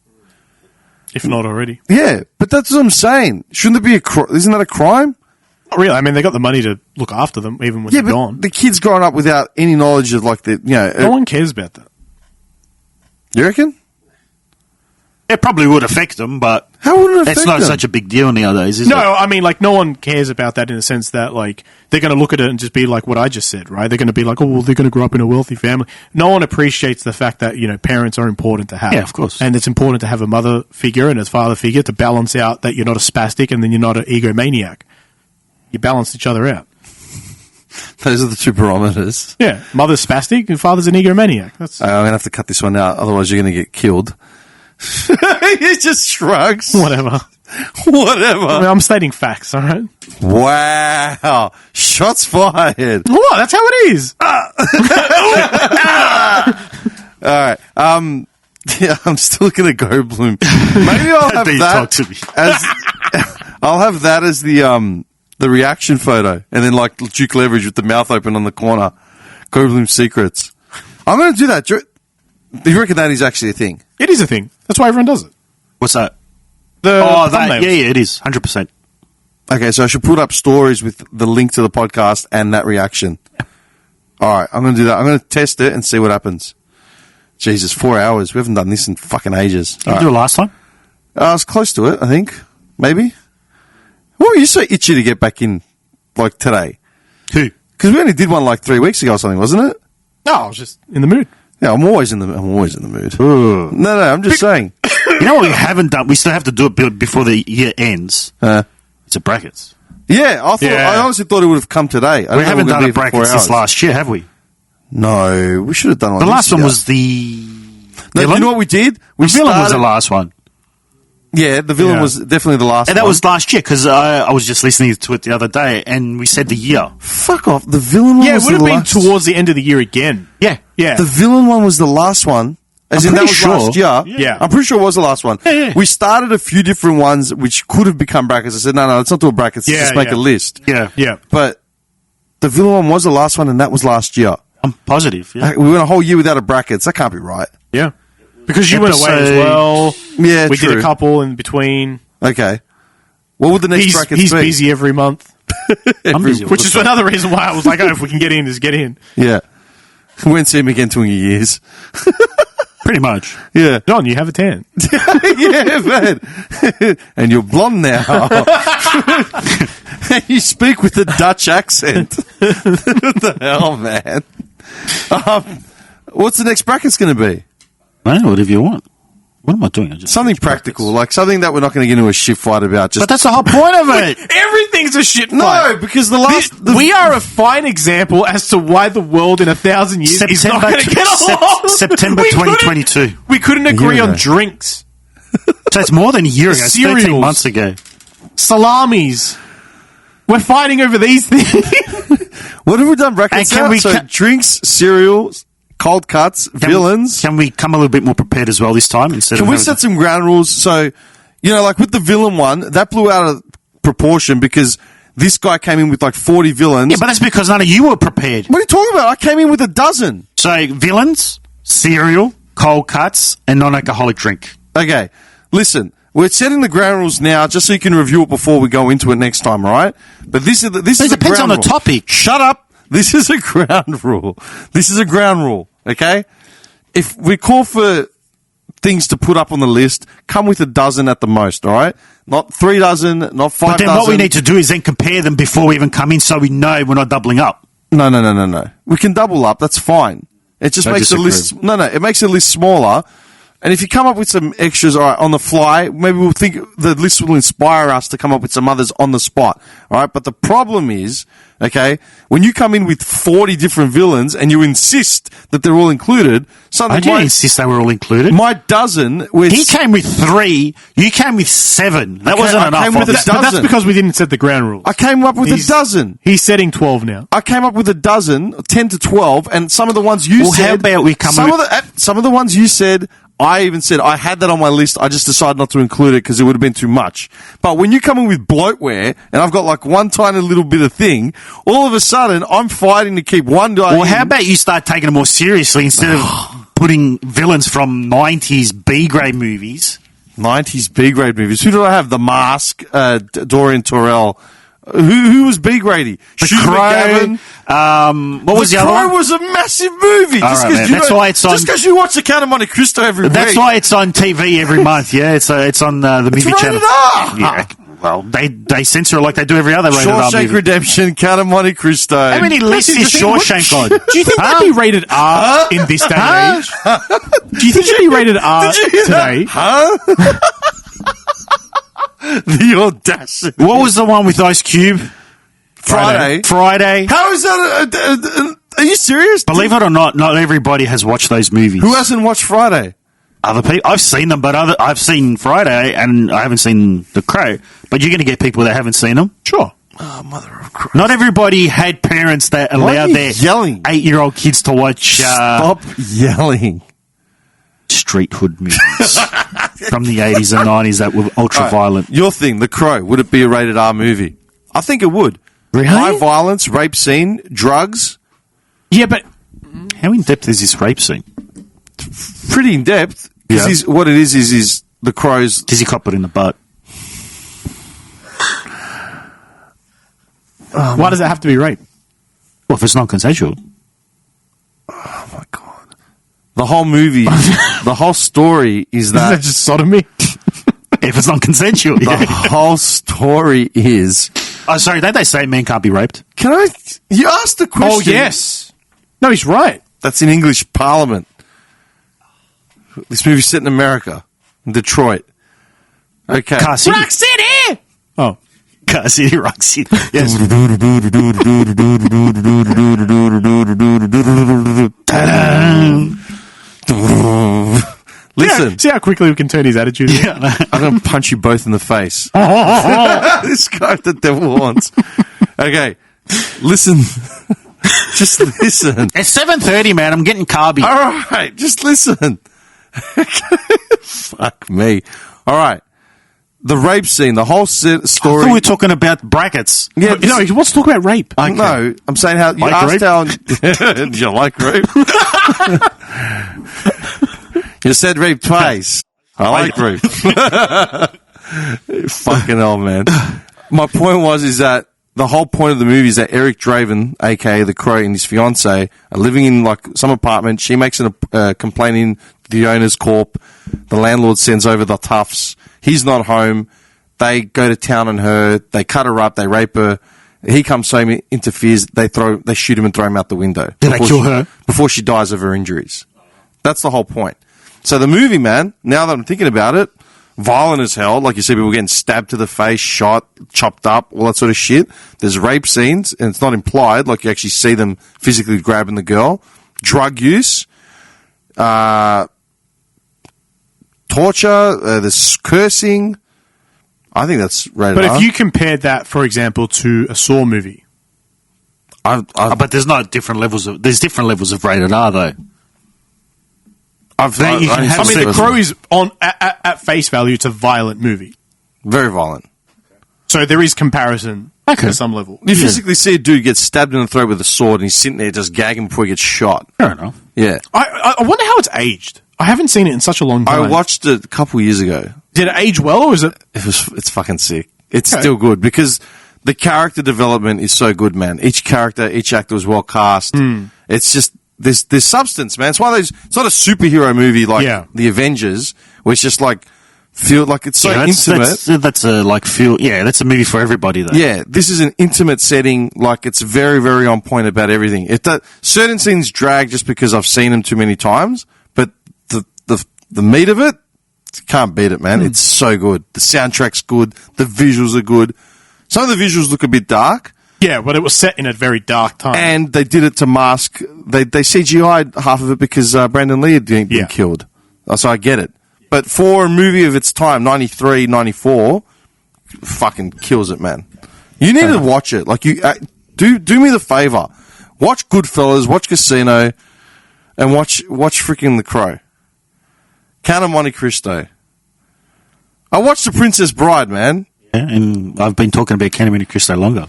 [SPEAKER 3] If not already.
[SPEAKER 1] Yeah, but that's what I'm saying. Shouldn't there be isn't that a crime?
[SPEAKER 3] Not really. I mean, they got the money to look after them even when
[SPEAKER 1] Yeah,
[SPEAKER 3] they're
[SPEAKER 1] but
[SPEAKER 3] gone.
[SPEAKER 1] the kid's growing up without any knowledge of
[SPEAKER 3] No one cares about that.
[SPEAKER 1] You reckon?
[SPEAKER 2] It probably would affect them, but
[SPEAKER 1] How would it affect
[SPEAKER 2] it's not
[SPEAKER 1] them?
[SPEAKER 2] such a big deal nowadays, is
[SPEAKER 3] No,
[SPEAKER 2] it?
[SPEAKER 3] I mean, no one cares about that in the sense that, they're going to look at it and just be like what I just said, right? They're going to be like, oh, well, they're going to grow up in a wealthy family. No one appreciates the fact that, parents are important to have.
[SPEAKER 2] Yeah, of course.
[SPEAKER 3] And it's important to have a mother figure and a father figure to balance out that you're not a spastic and then you're not an egomaniac. You balance each other out.
[SPEAKER 1] Those are the 2 barometers.
[SPEAKER 3] Yeah, mother's spastic and father's an egomaniac. That's
[SPEAKER 1] I'm going to have to cut this one out, otherwise you're going to get killed. He just shrugs.
[SPEAKER 3] whatever.
[SPEAKER 1] Whatever.
[SPEAKER 3] I mean, I'm stating facts, all right?
[SPEAKER 1] Wow. Shots fired.
[SPEAKER 3] What? That's how it is.
[SPEAKER 1] All right. Yeah, I'm still going to go, Bloom. Maybe I'll have
[SPEAKER 2] Don't
[SPEAKER 1] that
[SPEAKER 2] talk to me.
[SPEAKER 1] I'll have that as the reaction photo, and then Duke Leverage with the mouth open on the corner. Go Bloom secrets. I'm going to do that. Do you reckon that is actually a thing?
[SPEAKER 3] It is a thing. That's why everyone does it.
[SPEAKER 2] What's that?
[SPEAKER 3] The
[SPEAKER 2] That,
[SPEAKER 3] thumbnails.
[SPEAKER 2] yeah, it is 100%.
[SPEAKER 1] Okay, so I should put up stories with the link to the podcast and that reaction. All right, I'm going to do that. I'm going to test it and see what happens. Jesus, 4 hours. We haven't done this in fucking ages.
[SPEAKER 2] Did you do it last time?
[SPEAKER 1] I was close to it, I think. Maybe. What were you so itchy to get back in, like, today?
[SPEAKER 2] Who?
[SPEAKER 1] Because we only did one, like, 3 weeks ago or something, wasn't it?
[SPEAKER 3] No, I was just in the mood.
[SPEAKER 1] Yeah, I'm always in the mood.
[SPEAKER 2] Ooh.
[SPEAKER 1] No, I'm just saying.
[SPEAKER 2] You know what we haven't done? We still have to do it before the year ends. It's a brackets.
[SPEAKER 1] Yeah,
[SPEAKER 3] Yeah.
[SPEAKER 1] I honestly thought it would have come today.
[SPEAKER 2] We haven't done a brackets this last year, have we?
[SPEAKER 1] No, we should have done one.
[SPEAKER 2] The
[SPEAKER 1] this
[SPEAKER 2] last one
[SPEAKER 1] year.
[SPEAKER 2] was the...
[SPEAKER 1] No, you know what we did?
[SPEAKER 2] The villain was the last one.
[SPEAKER 1] Yeah, the villain was definitely the last
[SPEAKER 2] And
[SPEAKER 1] one.
[SPEAKER 2] that was last year, because I was just listening to it the other day, and we said the year.
[SPEAKER 1] Fuck off. The villain one
[SPEAKER 3] Yeah, it
[SPEAKER 1] was
[SPEAKER 3] would have
[SPEAKER 1] the
[SPEAKER 3] been
[SPEAKER 1] last.
[SPEAKER 3] towards the end of the year again.
[SPEAKER 2] Yeah.
[SPEAKER 3] Yeah.
[SPEAKER 1] The villain one was the last one. As
[SPEAKER 2] I'm
[SPEAKER 1] in, that
[SPEAKER 2] pretty
[SPEAKER 1] was
[SPEAKER 2] sure.
[SPEAKER 1] last year.
[SPEAKER 3] Yeah.
[SPEAKER 1] I'm pretty sure it was the last one.
[SPEAKER 2] Yeah.
[SPEAKER 1] We started a few different ones which could have become brackets. I said, no, let's not do a brackets. Let's
[SPEAKER 3] Yeah,
[SPEAKER 1] just make
[SPEAKER 3] yeah.
[SPEAKER 1] a list.
[SPEAKER 2] Yeah.
[SPEAKER 3] Yeah.
[SPEAKER 1] But the villain one was the last one, and that was last year.
[SPEAKER 2] I'm positive, yeah.
[SPEAKER 1] We went a whole year without a brackets. That can't be right.
[SPEAKER 3] Yeah. Because you went away as
[SPEAKER 2] Episode-
[SPEAKER 3] well.
[SPEAKER 1] Yeah,
[SPEAKER 3] We
[SPEAKER 1] true.
[SPEAKER 3] did a couple in between.
[SPEAKER 1] Okay. What would the next brackets
[SPEAKER 3] He's
[SPEAKER 1] be?
[SPEAKER 3] busy every month.
[SPEAKER 2] I'm busy all
[SPEAKER 3] Which
[SPEAKER 2] the
[SPEAKER 3] is
[SPEAKER 2] time.
[SPEAKER 3] another reason why I was like, oh, if we can get in, just get in.
[SPEAKER 1] Yeah. We won't see him again till years.
[SPEAKER 2] Pretty much.
[SPEAKER 1] Yeah.
[SPEAKER 3] John, you have a tan.
[SPEAKER 1] Yeah, man. And you're blonde now. And you speak with a Dutch accent. What the hell, man? What's the next bracket's going to be?
[SPEAKER 2] Man, whatever you want. What am I doing? I just
[SPEAKER 1] Something practical, like something that we're not going to get into a shit fight about. Just
[SPEAKER 2] But that's the whole point of it.
[SPEAKER 3] Everything's a shit
[SPEAKER 1] no,
[SPEAKER 3] fight.
[SPEAKER 1] because the last
[SPEAKER 3] We are a fine example as to why the world in 1,000 years is not going to get along.
[SPEAKER 2] September
[SPEAKER 3] We couldn't-
[SPEAKER 2] 2022.
[SPEAKER 3] We couldn't agree
[SPEAKER 1] year
[SPEAKER 3] on
[SPEAKER 1] ago.
[SPEAKER 3] drinks,
[SPEAKER 2] So it's more than a year ago. It's 13
[SPEAKER 3] Cereals.
[SPEAKER 2] months ago.
[SPEAKER 3] salamis. We're fighting over these things.
[SPEAKER 1] what have we done brackets?
[SPEAKER 2] And can
[SPEAKER 1] out?
[SPEAKER 2] we
[SPEAKER 1] So
[SPEAKER 2] ca-
[SPEAKER 1] drinks, cereals, cold cuts, villains.
[SPEAKER 2] Can we come a little bit more prepared as well this time? Instead
[SPEAKER 1] Can
[SPEAKER 2] of
[SPEAKER 1] we
[SPEAKER 2] having-
[SPEAKER 1] set some ground rules? So, you know, like with the villain one, that blew out of proportion because this guy came in with like 40 villains.
[SPEAKER 2] Yeah, but that's because none of you were prepared.
[SPEAKER 1] What are you talking about? I came in with a dozen.
[SPEAKER 2] So villains, cereal, cold cuts, and non-alcoholic drink.
[SPEAKER 1] Okay, listen, we're setting the ground rules now just so you can review it before we go into it next time, all right? But this is
[SPEAKER 2] It
[SPEAKER 1] a
[SPEAKER 2] depends
[SPEAKER 1] ground
[SPEAKER 2] on the
[SPEAKER 1] rule.
[SPEAKER 2] topic.
[SPEAKER 1] Shut up. This is a ground rule. This is a ground rule, okay? If we call for things to put up on the list, come with a dozen at the most, all right? Not 3 dozen, not 5
[SPEAKER 2] But then
[SPEAKER 1] dozen.
[SPEAKER 2] what we need to do is then compare them before we even come in so we know we're not doubling up.
[SPEAKER 1] No. We can double up. That's fine. It just
[SPEAKER 2] I
[SPEAKER 1] makes the
[SPEAKER 2] disagree.
[SPEAKER 1] list. No. It makes the list smaller. And if you come up with some extras, all right, on the fly, maybe we'll think the list will inspire us to come up with some others on the spot. All right. But the problem is, okay, when you come in with 40 different villains and you insist that they're all included,
[SPEAKER 2] I
[SPEAKER 1] something
[SPEAKER 2] didn't insist they were all included.
[SPEAKER 1] my dozen. Where
[SPEAKER 2] He came with 3. You came with 7. That
[SPEAKER 1] Okay,
[SPEAKER 2] wasn't
[SPEAKER 1] I
[SPEAKER 2] enough.
[SPEAKER 1] came with a
[SPEAKER 2] obviously.
[SPEAKER 3] But that's
[SPEAKER 1] dozen.
[SPEAKER 3] because we didn't set the ground rules.
[SPEAKER 1] I came up with a dozen.
[SPEAKER 3] He's setting 12 now.
[SPEAKER 1] I came up with a dozen, 10 to 12, and some of the ones you
[SPEAKER 2] Well,
[SPEAKER 1] said.
[SPEAKER 2] how about we come
[SPEAKER 1] some
[SPEAKER 2] with-
[SPEAKER 1] some of the ones you said. I even said I had that on my list. I just decided not to include it because it would have been too much. But when you come in with bloatware, and I've got like one tiny little bit of thing, all of a sudden I'm fighting to keep one guy.
[SPEAKER 2] Well,
[SPEAKER 1] in.
[SPEAKER 2] how about you start taking it more seriously instead of putting villains from 90s B-grade movies?
[SPEAKER 1] 90s B grade movies? Who did I have? The Mask, Dorian Torrell. Who was B grady?
[SPEAKER 2] The
[SPEAKER 1] Shooter
[SPEAKER 2] Crow.
[SPEAKER 1] McGavin.
[SPEAKER 2] What was the other
[SPEAKER 1] Crow
[SPEAKER 2] one?
[SPEAKER 1] was a massive movie.
[SPEAKER 2] All
[SPEAKER 1] Just
[SPEAKER 2] right,
[SPEAKER 1] 'cause
[SPEAKER 2] man.
[SPEAKER 1] you
[SPEAKER 2] That's
[SPEAKER 1] don't-
[SPEAKER 2] why it's on-
[SPEAKER 1] Just because you watch the Count of Monte Cristo every
[SPEAKER 2] That's
[SPEAKER 1] week.
[SPEAKER 2] why it's on TV every month. Yeah, it's on the movie
[SPEAKER 1] rated
[SPEAKER 2] channel.
[SPEAKER 1] R.
[SPEAKER 2] Yeah, well, they censor it like they do every other rated R
[SPEAKER 1] Shawshank
[SPEAKER 2] movie.
[SPEAKER 1] Redemption, Count of Monte Cristo.
[SPEAKER 2] How many lists is Shawshank on?
[SPEAKER 3] Do you think that'd be rated R in this day and age? Do you think it'd be rated R
[SPEAKER 1] Did you hear that?
[SPEAKER 3] today?
[SPEAKER 1] Huh? The audacity.
[SPEAKER 2] What was the one with Ice Cube?
[SPEAKER 1] Friday?
[SPEAKER 2] Friday.
[SPEAKER 1] How is that? Are you serious?
[SPEAKER 2] Believe it or not everybody has watched those movies.
[SPEAKER 1] Who hasn't watched Friday?
[SPEAKER 2] Other people, I've seen them, but I've seen Friday and I haven't seen The Crow. But you're going to get people that haven't seen them.
[SPEAKER 3] Sure.
[SPEAKER 1] Oh, mother of Christ.
[SPEAKER 2] Not everybody had parents that
[SPEAKER 1] Why are
[SPEAKER 2] allowed
[SPEAKER 1] you
[SPEAKER 2] their
[SPEAKER 1] yelling?
[SPEAKER 2] 8-year-old kids to watch
[SPEAKER 1] Stop yelling.
[SPEAKER 2] street hood movies from the 80s and 90s that were ultra
[SPEAKER 1] Right,
[SPEAKER 2] violent.
[SPEAKER 1] Your thing, The Crow, would it be a rated R movie? I think it would.
[SPEAKER 2] Really?
[SPEAKER 1] High violence, rape scene, drugs.
[SPEAKER 3] Yeah, but
[SPEAKER 2] How in depth is this rape scene?
[SPEAKER 1] Pretty in depth. Because what it is the crows.
[SPEAKER 2] Does he cop it in the butt?
[SPEAKER 3] Why does it have to be rape?
[SPEAKER 2] Well, if it's not consensual.
[SPEAKER 1] Oh my god! The whole movie, the whole story is
[SPEAKER 3] Is
[SPEAKER 1] that
[SPEAKER 3] that just sodomy?
[SPEAKER 2] If it's not consensual,
[SPEAKER 1] the whole story is.
[SPEAKER 2] Oh, sorry, don't they say men can't be raped?
[SPEAKER 1] Can I? You asked the question.
[SPEAKER 3] Oh, yes. No, he's right.
[SPEAKER 1] That's in English Parliament. This movie's set in America, in Detroit. Okay.
[SPEAKER 2] Car City.
[SPEAKER 3] Rock City! Oh.
[SPEAKER 2] Car City, Rock City. Yes.
[SPEAKER 1] Listen,
[SPEAKER 3] See how quickly we can turn his attitude?
[SPEAKER 2] Yeah.
[SPEAKER 1] I'm going to punch you both in the face. This guy the devil wants. Okay, listen. Just listen.
[SPEAKER 2] It's 7:30, man. I'm getting carby.
[SPEAKER 1] All right, just listen. Fuck me. All right. The rape scene, the whole story.
[SPEAKER 2] I thought we were talking about brackets.
[SPEAKER 1] Yeah,
[SPEAKER 3] No, he wants to talk about rape.
[SPEAKER 2] Okay.
[SPEAKER 1] No, I'm saying how you
[SPEAKER 2] Like
[SPEAKER 1] asked
[SPEAKER 2] rape?
[SPEAKER 1] how. Do you like rape? You said rape twice. I like rape. Fucking hell, man. My point is that the whole point of the movie is that Eric Draven, aka the Crow, and his fiance are living in like some apartment. She makes a complaint in the owner's corp. The landlord sends over the toughs. He's not home. They go to town on her. They cut her up. They rape her. He comes home, interferes. They shoot him and throw him out the window.
[SPEAKER 2] Did they kill her?
[SPEAKER 1] Before she dies of her injuries. That's the whole point. So the movie, man, now that I'm thinking about it, violent as hell. Like you said, people getting stabbed to the face, shot, chopped up, all that sort of shit. There's rape scenes, and it's not implied. Like you actually see them physically grabbing the girl. Drug use. Torture, there's cursing. I think that's rated
[SPEAKER 3] But
[SPEAKER 1] R.
[SPEAKER 3] if you compared that, for example, to a Saw movie,
[SPEAKER 2] But there's not different levels of. There's different levels of rated R though.
[SPEAKER 1] I
[SPEAKER 3] The Crow is on at face value. It's a violent movie,
[SPEAKER 1] very violent.
[SPEAKER 3] so there is comparison
[SPEAKER 2] Okay.
[SPEAKER 3] to some level.
[SPEAKER 1] You physically see a dude get stabbed in the throat with a sword, and he's sitting there just gagging before he gets shot.
[SPEAKER 2] Fair enough.
[SPEAKER 1] Yeah,
[SPEAKER 3] I wonder how it's aged. I haven't seen it in such a long time.
[SPEAKER 1] I watched it a couple years ago.
[SPEAKER 3] Did it age well, or is it?
[SPEAKER 1] It's fucking sick. It's still good because the character development is so good, man. Each character, each actor was well cast. It's just there's substance, man. It's one of those. It's not a superhero movie like the Avengers, where it's just like feel like it's so intimate.
[SPEAKER 2] That's a like feel. Yeah, that's a movie for everybody though.
[SPEAKER 1] Yeah, this is an intimate setting. Like it's very, very on point about everything. Certain scenes drag just because I've seen them too many times, but the meat of it, can't beat it, man. It's so good. The soundtrack's good. The visuals are good. Some of the visuals look a bit dark.
[SPEAKER 3] Yeah, but it was set in a very dark time.
[SPEAKER 1] And they did it to mask. They CGI'd half of it because Brandon Lee had been killed. So I get it. But for a movie of its time, 93, 94, fucking kills it, man. You need to watch it. Like you do me the favor. Watch Goodfellas, watch Casino, and watch freaking The Crow. Count of Monte Cristo. I watched The Princess Bride, man.
[SPEAKER 2] Yeah, and I've been talking about Count of Monte Cristo longer.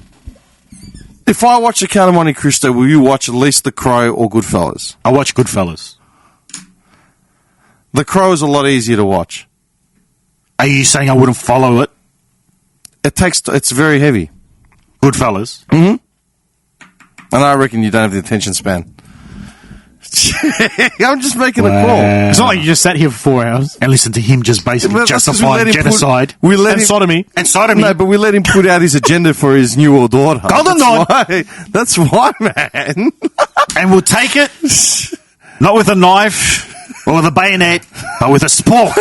[SPEAKER 1] If I watch The Count of Monte Cristo, will you watch at least The Crow or Goodfellas?
[SPEAKER 2] I watch Goodfellas.
[SPEAKER 1] The Crow is a lot easier to watch.
[SPEAKER 2] Are you saying I wouldn't follow it?
[SPEAKER 1] It's very heavy.
[SPEAKER 2] Goodfellas.
[SPEAKER 1] And I reckon you don't have the attention span. I'm just making a call.
[SPEAKER 3] It's not like you just sat here for 4 hours.
[SPEAKER 2] And listen to him just basically
[SPEAKER 1] Well, that's 'cause we
[SPEAKER 2] justifying
[SPEAKER 1] let him
[SPEAKER 2] genocide.
[SPEAKER 1] We let
[SPEAKER 3] And
[SPEAKER 1] him,
[SPEAKER 3] sodomy.
[SPEAKER 2] And sodomy.
[SPEAKER 1] No, but we let him put out his agenda for his new world order.
[SPEAKER 2] Golden
[SPEAKER 1] That's why, man.
[SPEAKER 2] And we'll take it, not with a knife or with a bayonet, but with a spork.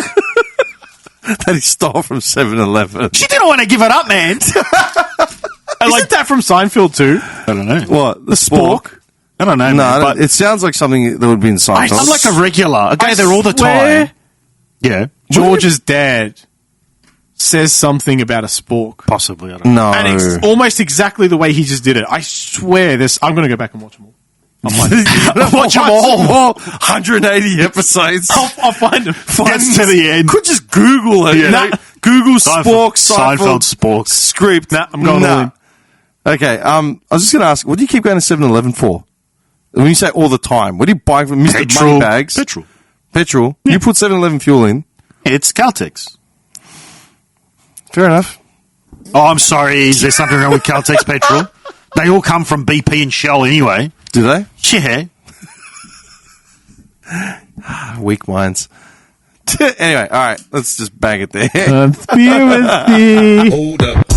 [SPEAKER 1] That he stole from 7-Eleven.
[SPEAKER 2] She didn't want to give it up, man.
[SPEAKER 3] Isn't that from Seinfeld too?
[SPEAKER 2] I don't know.
[SPEAKER 1] What? The spork?
[SPEAKER 2] I don't know.
[SPEAKER 1] No,
[SPEAKER 2] man, but
[SPEAKER 1] it sounds like something that would be in Seinfeld.
[SPEAKER 2] I'm like a regular. I go
[SPEAKER 3] I
[SPEAKER 2] there all the
[SPEAKER 3] swear-
[SPEAKER 2] time. Yeah.
[SPEAKER 3] George's dad says something about a spork.
[SPEAKER 2] Possibly. I don't
[SPEAKER 1] No.
[SPEAKER 2] know.
[SPEAKER 3] And it's almost exactly the way he just did it. I swear this. I'm going to go back and watch them all.
[SPEAKER 1] Watch them all. 180 episodes.
[SPEAKER 3] I'll find them.
[SPEAKER 2] Gets to the end.
[SPEAKER 1] Could just Google it.
[SPEAKER 2] Yeah.
[SPEAKER 1] You know? Google spork,
[SPEAKER 2] Seinfeld spork.
[SPEAKER 1] script.
[SPEAKER 3] Nah, I'm going all in.
[SPEAKER 1] Okay, I was just going to ask, what do you keep going to 7-Eleven for? When you say all the time, what do you buy from Mr. Moneybags? Petrol.
[SPEAKER 2] Yeah.
[SPEAKER 1] You put 7-Eleven fuel in.
[SPEAKER 2] It's Caltex.
[SPEAKER 1] Fair enough.
[SPEAKER 2] Oh, I'm sorry. Is there something wrong with Caltex petrol? They all come from BP and Shell anyway.
[SPEAKER 1] Do they?
[SPEAKER 2] Yeah.
[SPEAKER 1] Weak minds. Anyway, all right. Let's just bang it there.
[SPEAKER 3] Conspiracy.
[SPEAKER 7] Hold up.